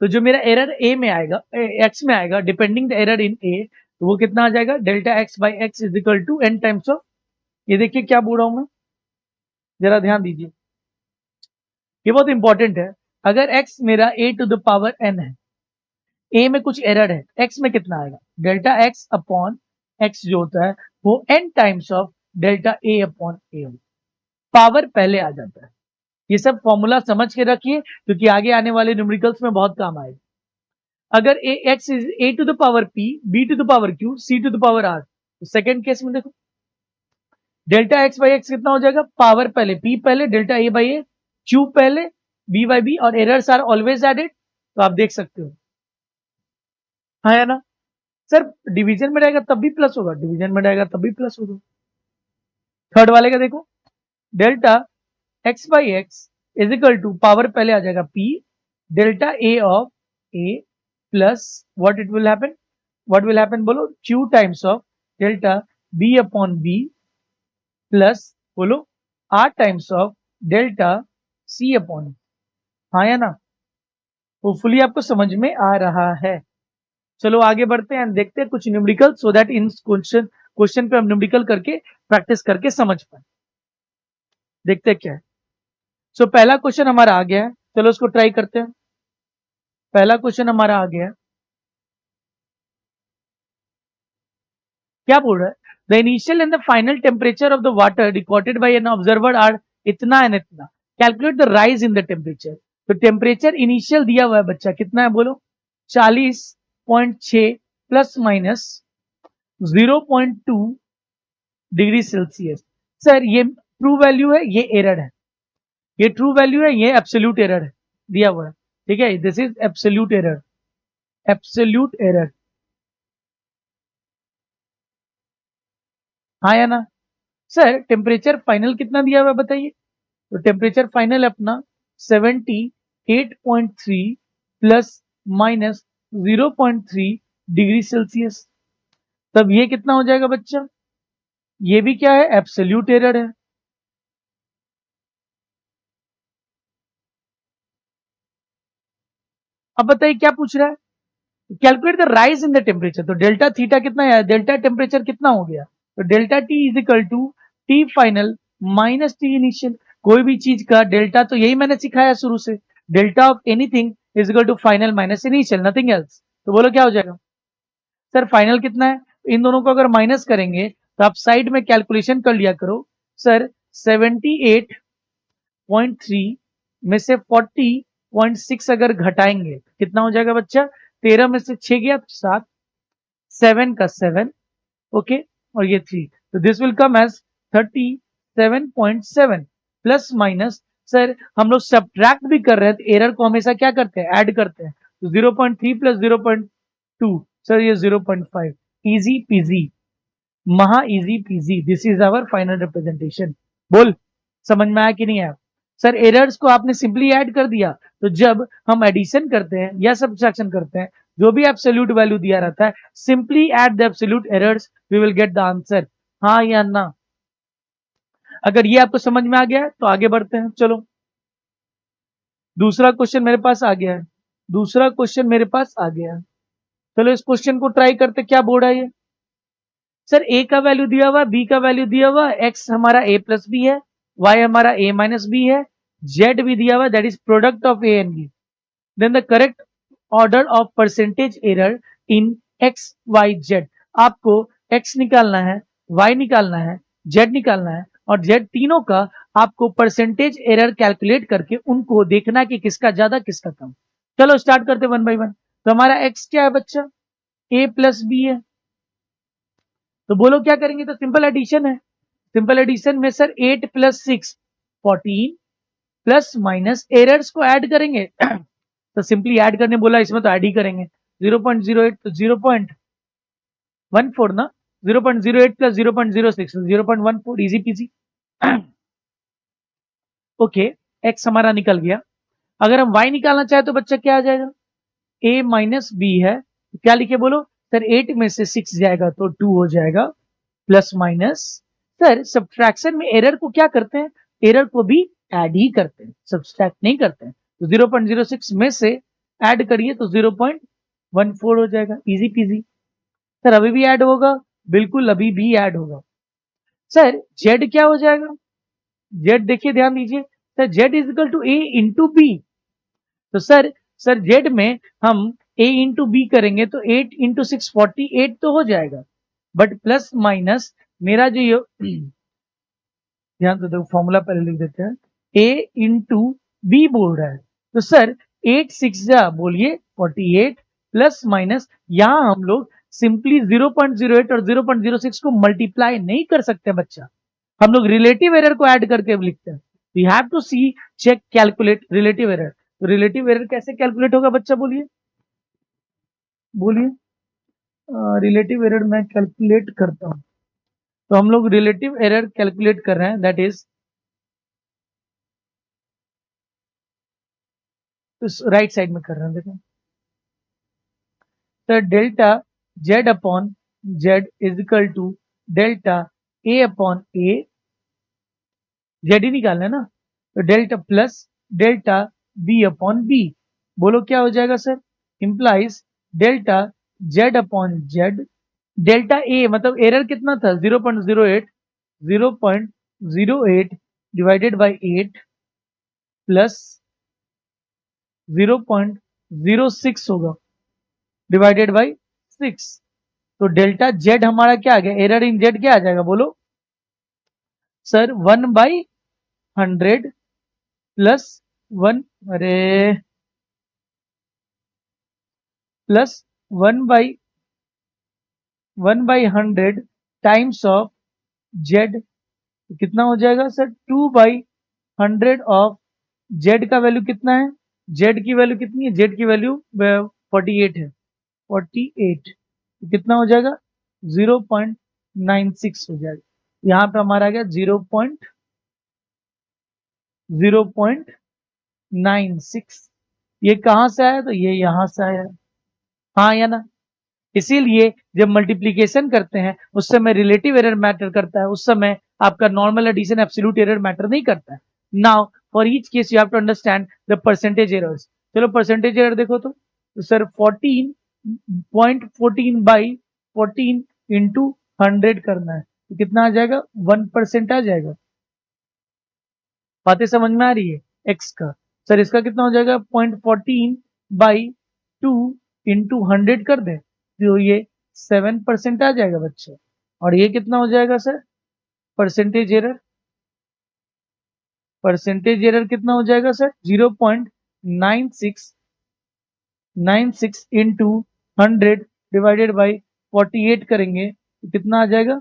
तो जो मेरा एरर a में आएगा, x में आएगा, depending the error in a, तो वो कितना आ जाएगा? Delta x by x is equal to n times of, ये देखिए क्या बोल रहा हूं मैं, जरा ध्यान दीजिए, ये बहुत इंपॉर्टेंट है। अगर x मेरा a to the power n है, a में कुछ एरर है, x में कितना आएगा? डेल्टा x अपॉन x जो होता है वो n times of delta a upon a, power पहले आ जाता है। ये सब फॉर्मूला समझ के रखिए, क्योंकि आगे आने वाले न्यूमेरिकल्स में बहुत काम आएगा। अगर x is a to the power p, b to the power q, c to the power r, तो सेकेंड केस में देखो डेल्टा x बाई एक्स कितना हो जाएगा? पावर पहले, p पहले, delta a by a, q पहले, b बाई b, और एरर्स आर ऑलवेज एडेड, तो आप देख सकते हो। हाँ या ना? सर डिवीजन में रहेगा तब भी प्लस होगा, डिवीजन में रहेगा तब भी प्लस होगा। थर्ड वाले का देखो, delta x by x is equal to, power पहले आ जाएगा p, delta a of a plus what will happen बोलो, q times of delta b upon b plus बोलो r times of delta c upon. हाँ या ना? होपफुली आपको समझ में आ रहा है। चलो आगे बढ़ते हैं, देखते हैं कुछ numerical, so that in question पे हम न्यूमेरिकल करके प्रैक्टिस करके समझ पाए। देखते हैं क्या है। सो पहला क्वेश्चन हमारा आ गया है, चलो उसको ट्राई करते हैं। पहला क्वेश्चन हमारा आ गया है, क्या बोल रहा है? The initial and the final temperature of the water recorded by an observer are इतना एंड इतना. Calculate the rise in the temperature. तो टेम्परेचर इनिशियल दिया हुआ है बच्चा, कितना है बोलो? 40.6 plus minus 0.2 degree Celsius. Sir ये ट्रू वैल्यू है, ये एरर है. ये ट्रू वैल्यू है, ये एब्सोल्यूट एरर है दिया हुआ है. ठीक है, this is absolute error. Absolute error. हाँ या ना? सर टेम्परेचर फाइनल कितना दिया हुआ है बताइए? तो टेम्परेचर फाइनल अपना 78.3 प्लस माइनस 0.3 डिग्री सेल्सियस. तब ये कितना हो जाएगा बच्चा? ये भी क्या है? एब्सोल्यूट एरर है. अब बताइए क्या पूछ रहा है? Calculate the rise in the temperature. तो डेल्टा थीटा कितना है? डेल्टा टेम्परेचर कितना हो गया? तो delta T is equal to T final minus T initial. कोई भी चीज का डेल्टा, तो यही मैंने सिखाया शुरू से, delta of anything is equal to final minus initial, nothing else. तो बोलो क्या हो जाएगा? सर फाइनल कितना है? इन दोनों को अगर माइनस करेंगे तो आप साइड में कैलकुलेशन कर लिया करो. सर 78.3 में से 40.6 अगर घटाएंगे कितना हो जाएगा बच्चा? 13 में से 6 गया 7, 7 का 7, ओके, और ये 3. तो this will come as 37.7 plus minus. Sir हम लोग सब्ट्रैक्ट भी कर रहे हैं तो एरर को हमेशा क्या करते हैं? ऐड करते हैं. तो 0.3 प्लस 0.2, सर ये 0.5. इजी पीजी, महा easy peasy. This is our final representation. बोल समझ में आया कि नहीं आया? सर एरर्स को आपने सिंपली ऐड कर दिया. तो जब हम एडिशन करते हैं या सब्ट्रैक्शन करते हैं, जो भी एब्सोल्यूट वैल्यू दिया रहता है, simply add the absolute errors, we will get the answer. हाँ या ना? अगर ये आपको समझ में आ गया है तो आगे बढ़ते हैं. चलो दूसरा क्वेश्चन मेरे पास आ गया है. दूसरा क्वेश्चन मेरे पास आ गया है. चलो इस क्वेश्चन को ट्राई करते. क्या बोर्ड है ये? सर ए का वैल्यू दिया हुआ, बी का वैल्यू दिया हुआ, एक्स हमारा ए प्लस बी है, वाई हमारा ए माइनस बी है, जेड भी दिया हुआ, that is product of a and b. Then the correct order of percentage error in x y z. आपको एक्स निकालना है, वाई निकालना है, जेड निकालना है, और जेड तीनों का आपको परसेंटेज एरर कैलकुलेट करके उनको देखना कि किसका ज्यादा किसका कम. चलो स्टार्ट करते वन बाई वन. तो हमारा एक्स क्या है बच्चा? ए प्लस बी है. तो बोलो क्या करेंगे? तो सिंपल एडिशन है. सिंपल एडिशन में sir 8 plus 6 14 plus minus errors को ऐड करेंगे. तो सिंपली ऐड करने बोला, इसमें तो ऐड ही करेंगे. 0.08 तो 0.14 ना, 0.08 plus 0.06 0.14, easy PG. Okay, x हमारा निकल गया. अगर हम वाई निकालना चाहे तो बच्चा क्या आ जाएगा? ए माइनस बी है. तो क्या लिखे बोलो? सर 8 में से 6 जाएगा तो 2 हो जाएगा, प्लस माइनस. सर सब्ट्रैक्शन में एरर को क्या करते हैं? एरर को भी ऐड ही करते हैं, सब्ट्रैक्ट नहीं करते हैं. तो 0.06 में से ऐड करिए तो 0.14 हो जाएगा, इजी पीजी. सर अभी भी ऐड होगा? बिल्कुल अभी भी ऐड होगा. सर जेड क्या हो जाएगा? जेड देखिए, ध्यान दीजिए. Sir z is equal to A into b. तो सर जेड में हम ए इंटू बी करेंगे तो 8 इंटू 6 48 तो हो जाएगा, बट प्लस माइनस मेरा जो ये ध्यान से देखो, फॉर्मूला पहले लिख देते हैं. ए इंटू बी बोल रहा है. तो सर 8 6 जा बोलिए 48 प्लस माइनस. यहां हम लोग सिंपली 0.08 और 0.06 को मल्टीप्लाई नहीं कर सकते बच्चा. हम लोग रिलेटिव एरर को ऐड करके लिखते हैं. We have to see, check, calculate relative error. तो रिलेटिव एरर कैसे कैलकुलेट होगा बच्चा? बोलिए बोलिए. रिलेटिव एरर मैं कैलकुलेट करता हूं. तो हम लोग रिलेटिव एरर कैलकुलेट कर रहे हैं, दैट इज राइट साइड में कर रहे हैं. देखो तो delta Z upon Z is equal to delta A upon A. Z ही निकालना है ना, तो delta plus delta B upon B. बोलो क्या हो जाएगा sir? Implies delta Z upon Z. Delta A मतलब एरर कितना था? 0.08. 0.08 डिवाइडेड बाई 8 प्लस 0.06 होगा डिवाइडेड बाई 6. तो डेल्टा जेड हमारा क्या आ गया, एरर इन जेड क्या आ जाएगा बोलो सर, 1/100 प्लस 1, अरे प्लस 1/100 टाइम्स ऑफ जेड, कितना हो जाएगा सर, 2/100 ऑफ जेड का वैल्यू कितना है, जेड की वैल्यू कितनी है, जेड की वैल्यू 48 है, 48 कितना हो जाएगा 0.96 हो जाएगा, यहाँ पे हमारा आ गया 0.96। ये कहाँ से आया, तो ये यहाँ से आया, हाँ या ना। इसीलिए जब मल्टीप्लीकेशन करते हैं उस समय रिलेटिव एरर मैटर करता है, उस समय आपका normal addition absolute error matter नहीं करता है। Now for each case you have to understand the percentage errors. चलो परसेंटेज एरर देखो तो सर 14.14/14 इंटू 100 करना है, तो कितना आ जाएगा 1% आ जाएगा। बातें समझ में आ रही है, एक्स का सर इसका कितना हो जाएगा 0.14/2 इंटू 100 कर दे तो ये 7% आ जाएगा बच्चे। और ये कितना हो जाएगा sir, percentage error, percentage error कितना हो जाएगा सर 0.9696 इंटू 100 डिवाइडेड बाई 48 करेंगे तो कितना आ जाएगा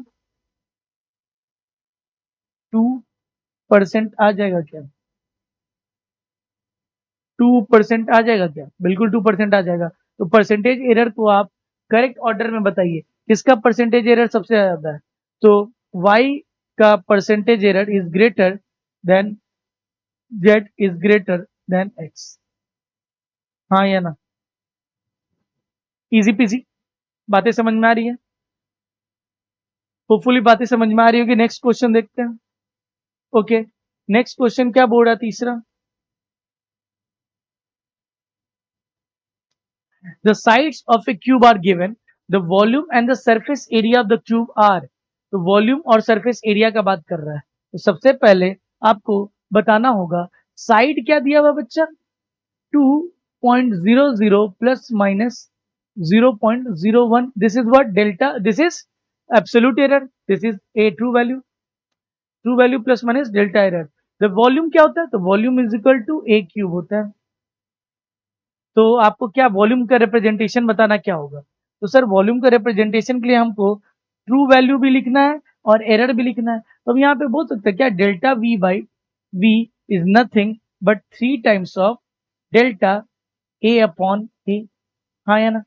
2% आ जाएगा क्या, 2% आ जाएगा क्या, बिल्कुल 2% आ जाएगा। तो परसेंटेज एरर को आप करेक्ट ऑर्डर में बताइए, किसका परसेंटेज एरर सबसे ज्यादा है, तो y का percentage error is greater than z is greater than x, हाँ या ना। इजी पीजी, बातें समझ में आ रही है, होपफुली बातें समझ में आ रही होगी। नेक्स्ट क्वेश्चन देखते हैं। ओके, नेक्स्ट क्वेश्चन क्या बोल रहा तीसरा, the sides of a cube are given, the volume and the surface area of the cube are, तो वॉल्यूम और सरफेस एरिया का बात कर रहा है। तो सबसे पहले आपको बताना होगा साइड क्या दिया हुआ बच्चा 2.00 plus minus 0.01, this is what delta, this is absolute error, this is a true value plus minus delta error. The volume क्या होता है, तो volume is equal to a cube होता है। तो आपको क्या वॉल्यूम का रिप्रेजेंटेशन बताना क्या होगा, तो सर वॉल्यूम का रिप्रेजेंटेशन के लिए हमको ट्रू वैल्यू भी लिखना है और एरर भी लिखना है। तो हम यहाँ पे बोल सकते हैं क्या delta we by V is nothing but 3 times of delta A upon A, हाँ या ना।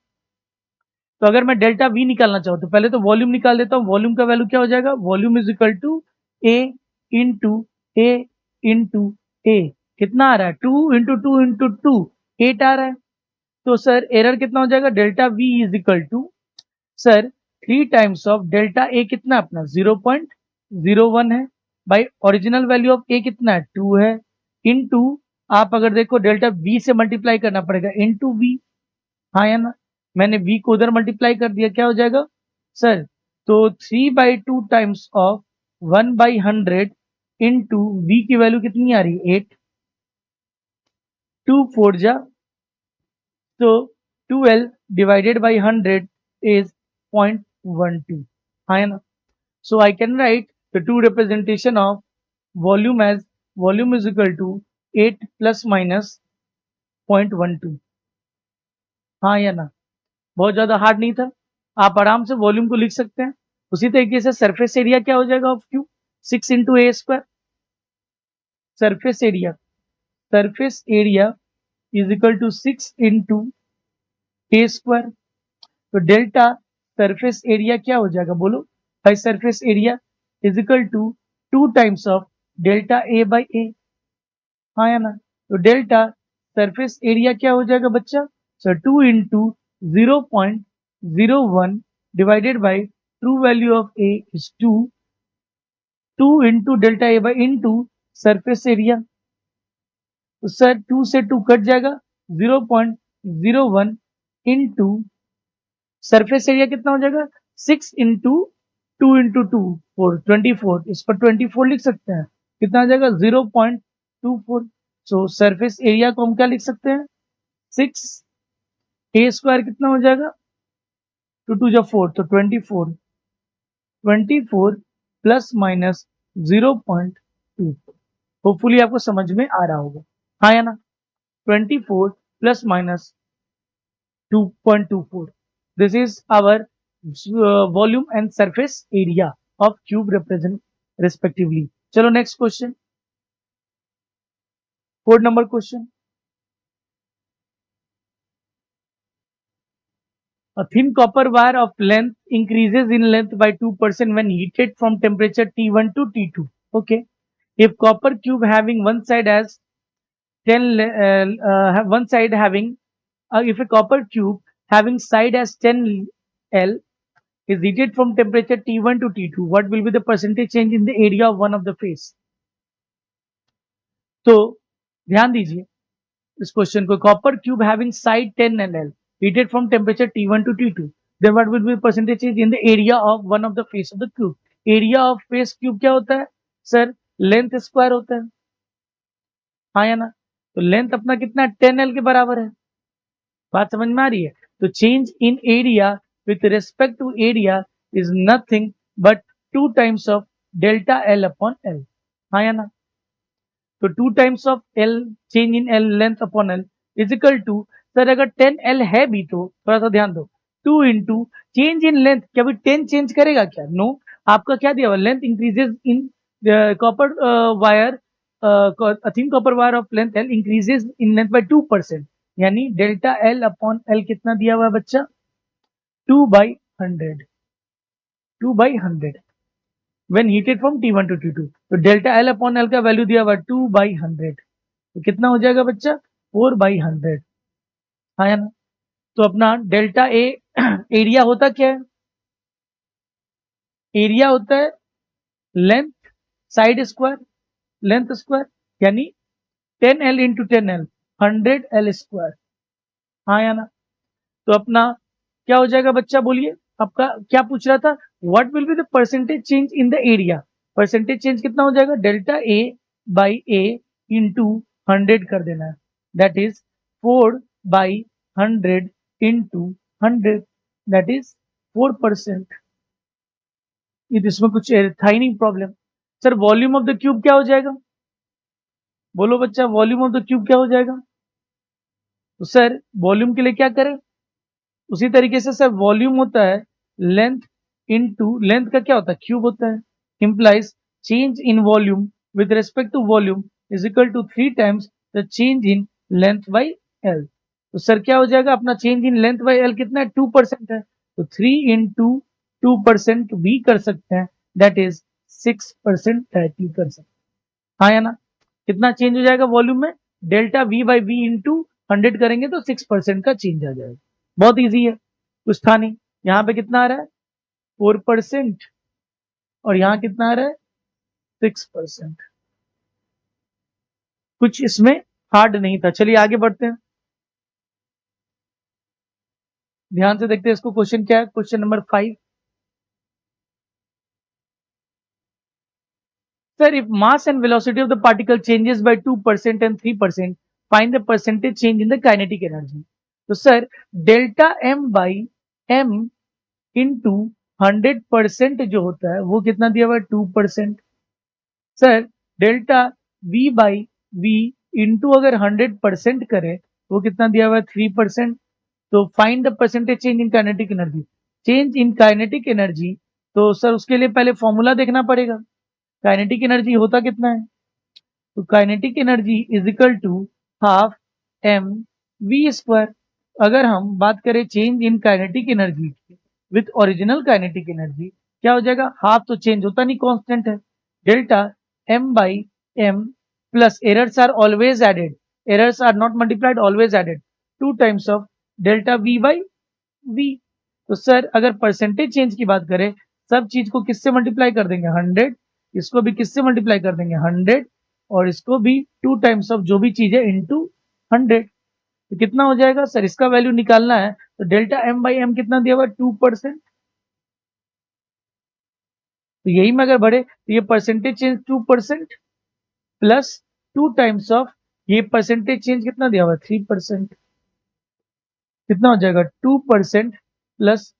तो अगर मैं डेल्टा वी निकालना चाहूँ तो पहले तो वॉल्यूम निकाल देता हूँ, वॉल्यूम का वैल्यू क्या हो जाएगा, volume is equal to A into A into A, कितना आ रहा है 2 इंटू 8 आ रहा है। तो सर एरर कितना हो जाएगा, delta V is equal to sir 3 times of delta A, कितना अपना 0.01 है, by original value of A कितना है 2 है, इनटू आप अगर देखो डेल्टा वी से मल्टीप्लाई करना पड़ेगा इनटू वी, हाँ या ना। मैंने v को उधर मल्टीप्लाई कर दिया, क्या हो जाएगा सर, तो 3/2 टाइम्स ऑफ 1/100 इंटू वी की वैल्यू कितनी आ रही है 8, 2 4 जा, तो 12 डिवाइडेड बाई 100 is 0.12, हाँ है ना। So I can write the two representation of volume as volume is equal to 8 plus minus 0.12, हाँ या ना। बहुत ज्यादा हार्ड नहीं था, आप आराम से वॉल्यूम को लिख सकते हैं। उसी तरीके से सरफेस एरिया क्या हो जाएगा of cube 6 into A square, surface area is equal to 6 into A square. तो डेल्टा सरफेस एरिया क्या हो जाएगा बोलो भाई, surface area is equal to 2 times of delta A by A, हाँ या ना। तो डेल्टा सरफेस एरिया क्या हो जाएगा बच्चा, sir 2 into 0.01 divided by true value of A is 2 into delta A by into surface area. तो सर 2 से 2 कट जाएगा, 0.01 इंटू सरफेस एरिया कितना हो जाएगा 6 इंटू 2 24, इस पर 24 लिख सकते हैं, कितना आ जाएगा 0.24। सो सरफेस एरिया को हम क्या लिख सकते हैं 6 ए स्क्वायर कितना हो जाएगा 2 2 जा 4 तो 24 24 प्लस माइनस 0.2। होपफुली आपको समझ में आ रहा होगा, हाँ या ना। 24 plus minus 2.24, this is our volume and surface area of cube represent respectively। चलो next question, 4 number question. A thin copper wire of length increases in length by 2% when heated from temperature T1 to T2, okay। If copper cube having one side as 10 one side having if a copper cube having side as 10 L is heated from temperature T1 to T2, what will be the percentage change in the area of one of the face? तो ध्यान दीजिए इस क्वेश्चन को, copper cube having side 10 L heated from temperature T1 to T2, then what will be percentage change in the area of one of the face of the cube? Area of face cube क्या होता है सर? लेंथ स्क्वायर होता है, हाँ या ना। तो लेंथ अपना कितना 10 L के बराबर है, बात समझ में आ रही है। तो change in area with respect to area is nothing but 2 times of delta L upon l, हाँ या ना। तो 2 times of l change in l length upon l is equal to, sir अगर 10 L है भी तो थोड़ा सा ध्यान दो, 2 इंटू चेंज इन लेंथ, क्या भी 10 चेंज करेगा क्या? नो, आपका क्या दिया हुआ, length increases in copper wire, thin copper wire of length L increases in length bye 2%, यानी डेल्टा एल अपॉन एल कितना दिया हुआ है बच्चा? 2/100, 2/100 when heated from T1 to T2। तो डेल्टा एल अपॉन एल का वैल्यू दिया हुआ 2/100, तो कितना हो जाएगा बच्चा? 4/100, हाँ या ना। तो अपना डेल्टा ए एरिया होता क्या है? एरिया होता है length side square, length square, यानी 10L into 10L 100L square, हाँ या ना। तो अपना क्या हो जाएगा बच्चा, बोलिए आपका क्या पूछ रहा था, what will be the percentage change in the area? Percentage change कितना हो जाएगा? Delta A by A into 100 कर देना है, that is 4/100 into 100, that is 4%। इसमें कुछ था ही नहीं problem. Sir volume of the cube क्या हो जाएगा? बोलो बच्चा, वॉल्यूम ऑफ द क्यूब क्या हो जाएगा? तो सर वॉल्यूम के लिए क्या करें? उसी तरीके से सर वॉल्यूम होता है लेंथ इनटू, लेंथ का क्या होता है? क्यूब होता है, implies change in volume with respect to volume is equal to 3 times the change in length by l. तो सर क्या हो जाएगा अपना change in length by l कितना है? 2% है, तो 3 इंटू 2% भी कर सकते हैं, दैट इज 6% डायरेक्टली कर सकते हैं, हाँ या ना। कितना चेंज हो जाएगा वॉल्यूम में? Delta we by v into 100 करेंगे तो 6% का चेंज आ जाएगा। बहुत इजी है, कुछ था नहीं। यहाँ पे कितना आ रहा है? 4%, और यहाँ कितना आ रहा है? 6%। कुछ इसमें हार्ड नहीं था। चलिए आगे बढ़ते हैं, ध्यान से देखते हैं इसको। क्वेश्चन क्या है? Question number 5। Sir if mass and velocity of the particle changes by 2% and 3%, find the percentage change in the kinetic energy. तो sir delta M by M into 100% जो होता है वो कितना दिया हुआ है? 2%। Sir delta we by v into अगर 100% करें तो वो कितना दिया हुआ है? 3%। तो find the percentage change in kinetic energy. Change in kinetic energy, तो सर उसके लिए पहले फॉर्मूला देखना पड़ेगा। काइनेटिक एनर्जी होता कितना है? तो kinetic energy is equal to half m v square. अगर हम बात करें change in kinetic energy with original kinetic energy, क्या हो जाएगा? हाफ तो चेंज होता नहीं, कांस्टेंट है, delta M by m plus errors are always added, errors are not multiplied, always added, 2 times of delta we by v. तो सर अगर परसेंटेज चेंज की बात करें, सब चीज को किससे मल्टीप्लाई कर देंगे? 100, इसको भी किससे मल्टीप्लाई कर देंगे? 100, और इसको भी 2 टाइम्स ऑफ जो भी चीज है इंटू 100। तो कितना हो जाएगा सर? इसका वैल्यू निकालना है तो डेल्टा एम बाई एम कितना दिया हुआ? 2%। तो यही में अगर बढ़े तो ये percentage change 2% plus 2 times of ये परसेंटेज चेंज कितना दिया हुआ? 3%। कितना हो जाएगा? 2% plus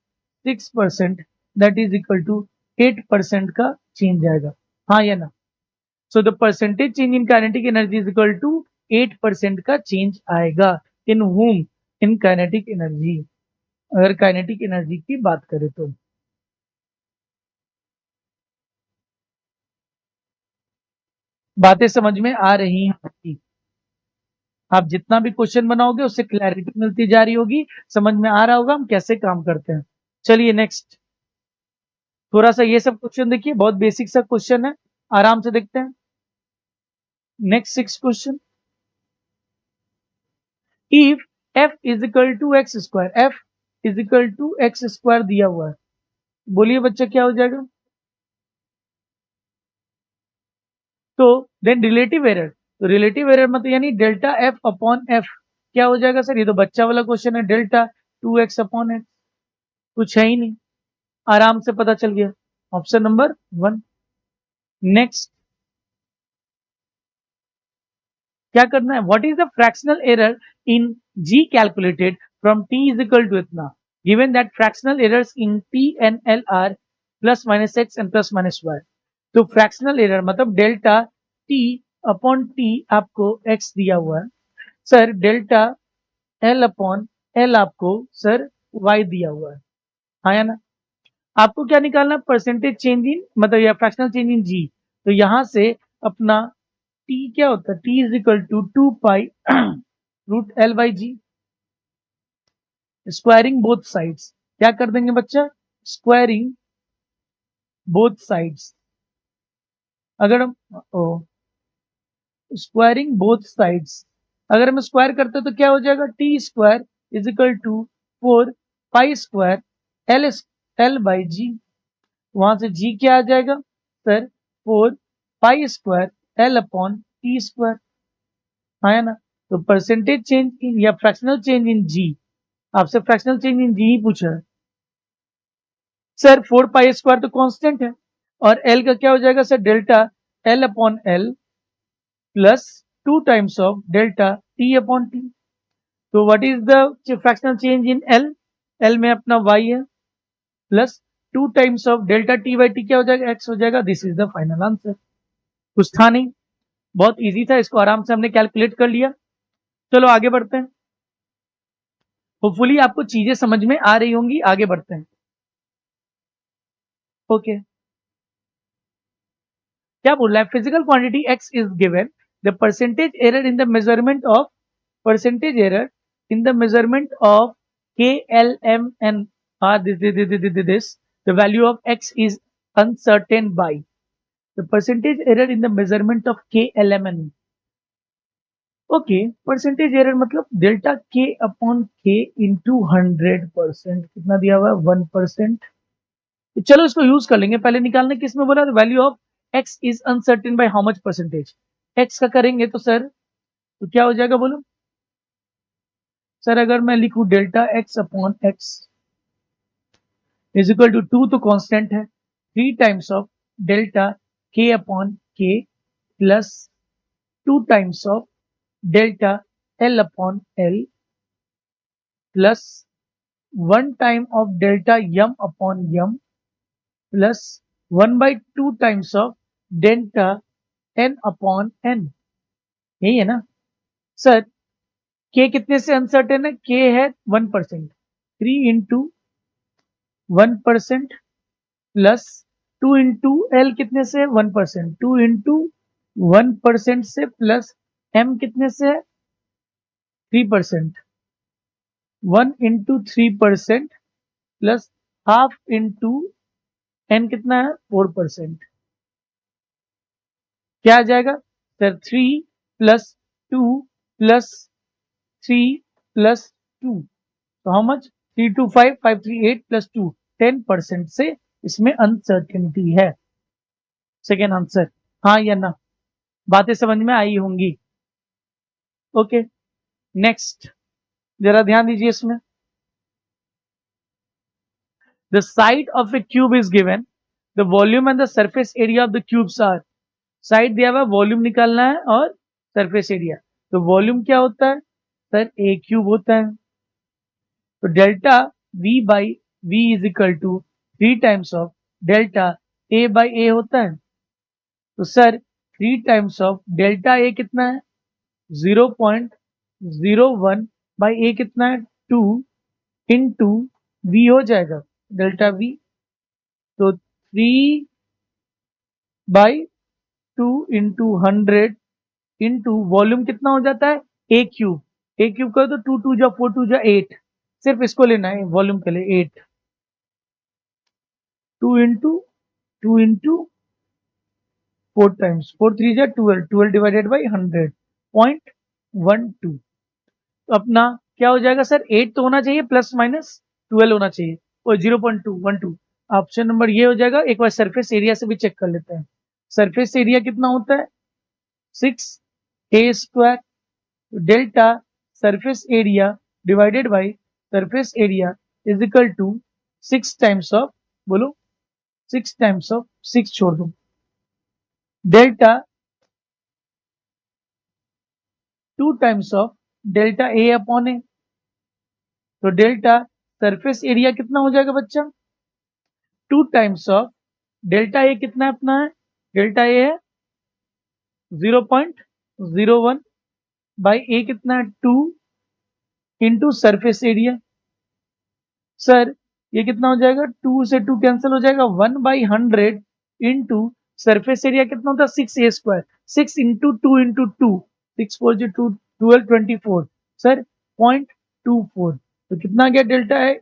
6%, that is equal to 8% का चेंज आएगा, हाँ या ना? So the percentage change in kinetic energy is equal to 8% का चेंज आएगा। In whom? In kinetic energy. अगर काइनेटिक एनर्जी की बात करें तो बातें समझ में आ रही हैं? आप जितना भी क्वेश्चन बनाओगे उससे क्लैरिटी मिलती जा रही होगी, समझ में आ रहा होगा हम कैसे काम करते हैं। चलिए नेक्स्ट, थोड़ा सा ये सब क्वेश्चन देखिए, बहुत बेसिक सा क्वेश्चन है, आराम से देखते हैं। Next 6 question, if f is equal to x square, f is equal to x square दिया हुआ है, बोलिए बच्चा क्या हो जाएगा? तो देन रिलेटिव एरर, तो रिलेटिव एरर मतलब यानी डेल्टा एफ अपॉन एफ क्या हो जाएगा सर? ये तो बच्चा वाला क्वेश्चन है, डेल्टा 2x अपॉन एक्स, कुछ है ही नहीं, आराम से पता चल गया, ऑप्शन नंबर 1। नेक्स्ट क्या करना है? What is the fractional error in G calculated from T is equal to इतना, given that fractional errors in T and L are plus minus X and plus minus Y. तो फ्रैक्शनल एरर मतलब डेल्टा टी अपॉन टी आपको एक्स दिया हुआ है sir, delta L upon L आपको सर वाई दिया हुआ है, हाँ या ना? आपको क्या निकालना? परसेंटेज चेंज इन मतलब या फ्रैक्शनल चेंज इन जी। तो यहां से अपना टी क्या होता है? T is equal to 2 pi root l by g, squaring both sides. क्या कर देंगे बच्चा? Squaring both sides. अगर हम स्क्वायरिंग बोथ साइड्स, अगर हम स्क्वायर करते तो क्या हो जाएगा? T square is equal to 4 pi square L L by G. वहां से जी क्या आ जाएगा sir? 4 pi square L upon T square, है ना? तो परसेंटेज चेंज इन या फ्रैक्शनल चेंज इन जी, आपसे फ्रैक्शनल चेंज इन जी ही पूछा है सर। 4 पाई स्क्वायर तो कांस्टेंट है, और एल का क्या हो जाएगा sir? Delta L upon L plus 2 times of delta T upon T. तो what is the fractional change in L? L में अपना वाई है, plus 2 times of delta T by T क्या हो जाएगा? एक्स हो जाएगा। This is the final answer. कुछ था नहीं, बहुत इजी था, इसको आराम से हमने कैलकुलेट कर लिया। चलो आगे बढ़ते हैं, होपफुली आपको चीजें समझ में आ रही होंगी, आगे बढ़ते हैं। ओके, क्या बोल रहा है? Physical quantity x is given, the percentage error in the measurement of percentage error in the measurement of KLMN are this, the value of x is uncertain by the percentage error in the measurement of KLMN। Okay, percentage error मतलब delta k upon k into 100%, कितना दिया हुआ है? 1%। तो चलो इसको यूज कर लेंगे, पहले निकालने किस में बोला? Value of x is uncertain by how much percentage. x का करेंगे तो सर तो क्या हो जाएगा बोलो सर? अगर मैं लिखूं delta x upon x is equal to 2 तो कांस्टेंट है, 3 times of delta k upon k plus 2 times of delta l upon l plus 1 time of delta m upon m plus 1/2 times of delta n upon n। यही है ना सर? k कितने से अनसर्टेन है? k है 1%, 3 इंटू 1% प्लस 2 इंटू एल कितने से? 1%, 2 इंटू 1% से प्लस m कितने से है? 3%, 1 into 3% plus half into n कितना है? 4%। क्या आ जाएगा सर? 3 प्लस 2 प्लस 3 प्लस 2, तो हाउ मच? 3 2 5 5 3 8 प्लस 2, 10% से इसमें अनसर्टेनिटी है। सेकेंड आंसर, हाँ या ना? बातें समझ में आई होंगी। ओके, नेक्स्ट जरा ध्यान दीजिए इसमें। The side of a cube is given, the volume and the surface area of the cubes are. Side दिया हुआ, वॉल्यूम निकालना है और सरफेस एरिया। तो वॉल्यूम क्या होता है सर? ए क्यूब होता है। तो delta v by V is equal to 3 times of delta A by A होता है। तो sir 3 times of delta A कितना है? 0.01 बाई A कितना है? 2 इंटू V हो जाएगा, डेल्टा V। तो 3 बाई 2 इंटू 100 इंटू वॉल्यूम कितना हो जाता है? A cube. A क्यूब करो तो 2 2 जा 4 2 जा 8। सिर्फ इसको लेना है वॉल्यूम के लिए 8। 2 इंटू 4 टाइम्स 4 3 जा 12, 12 डिवाइडेड बाई 100.12। तो अपना क्या हो जाएगा सर? 8 तो होना चाहिए प्लस माइनस 12 होना चाहिए और 0.212। ऑप्शन नंबर ये हो जाएगा। एक बार सरफेस एरिया से भी चेक कर लेते हैं। सरफेस एरिया कितना होता है? 6a²। Delta surface area divided by surface area is equal to 6 times of, बोलो 6 टाइम्स ऑफ 6 छोड़ दो, delta 2 times of delta A upon A. तो डेल्टा सरफेस एरिया कितना हो जाएगा बच्चा? 2 टाइम्स ऑफ डेल्टा ए कितना है अपना? है डेल्टा ए है 0.01 बाई ए कितना है? 2 इंटू सरफेस एरिया। सर ये कितना हो जाएगा? 2 से 2 कैंसिल हो जाएगा, 1/100 इंटू सरफेस एरिया कितना होता है? 6a²। 6 इंटू 2 इंटू 2, 6 4 जो 2 12 24। सर 0.24। तो कितना आ गया डेल्टा है?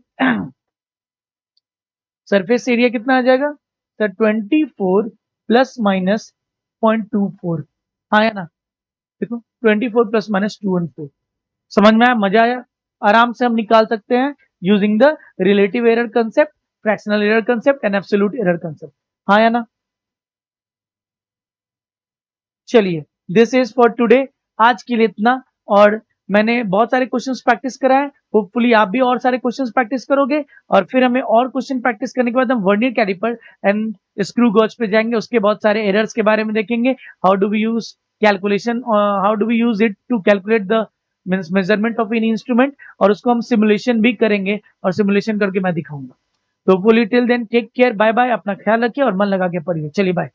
सरफेस एरिया कितना आ जाएगा सर? 24 प्लस माइनस 0.24 आया ना? देखो 24 प्लस माइनस 214। समझ में आया? मजा आया? आराम से हम निकाल सकते हैं using the relative error concept, fractional error concept and absolute error concept. हाँ या ना? चलिए, दिस इज फॉर टुडे। आज के लिए इतना। और मैंने बहुत सारे क्वेश्चंस प्रैक्टिस कराए। होपफुली आप भी और सारे क्वेश्चंस प्रैक्टिस करोगे और फिर हमें और क्वेश्चन प्रैक्टिस करने के बाद हम vernier calliper and screw gauge पे जाएंगे। उसके बहुत सारे एरर्स के बारे में देखेंगे। How do we use calculation, how do we use it to calculate the measurement of any instrument, और उसको हम सिमुलेशन भी करेंगे और सिमुलेशन करके मैं दिखाऊंगा। तो hopefully till then take care, bye bye, अपना ख्याल रखिए और मन लगा के पढ़िए। चलिए बाय।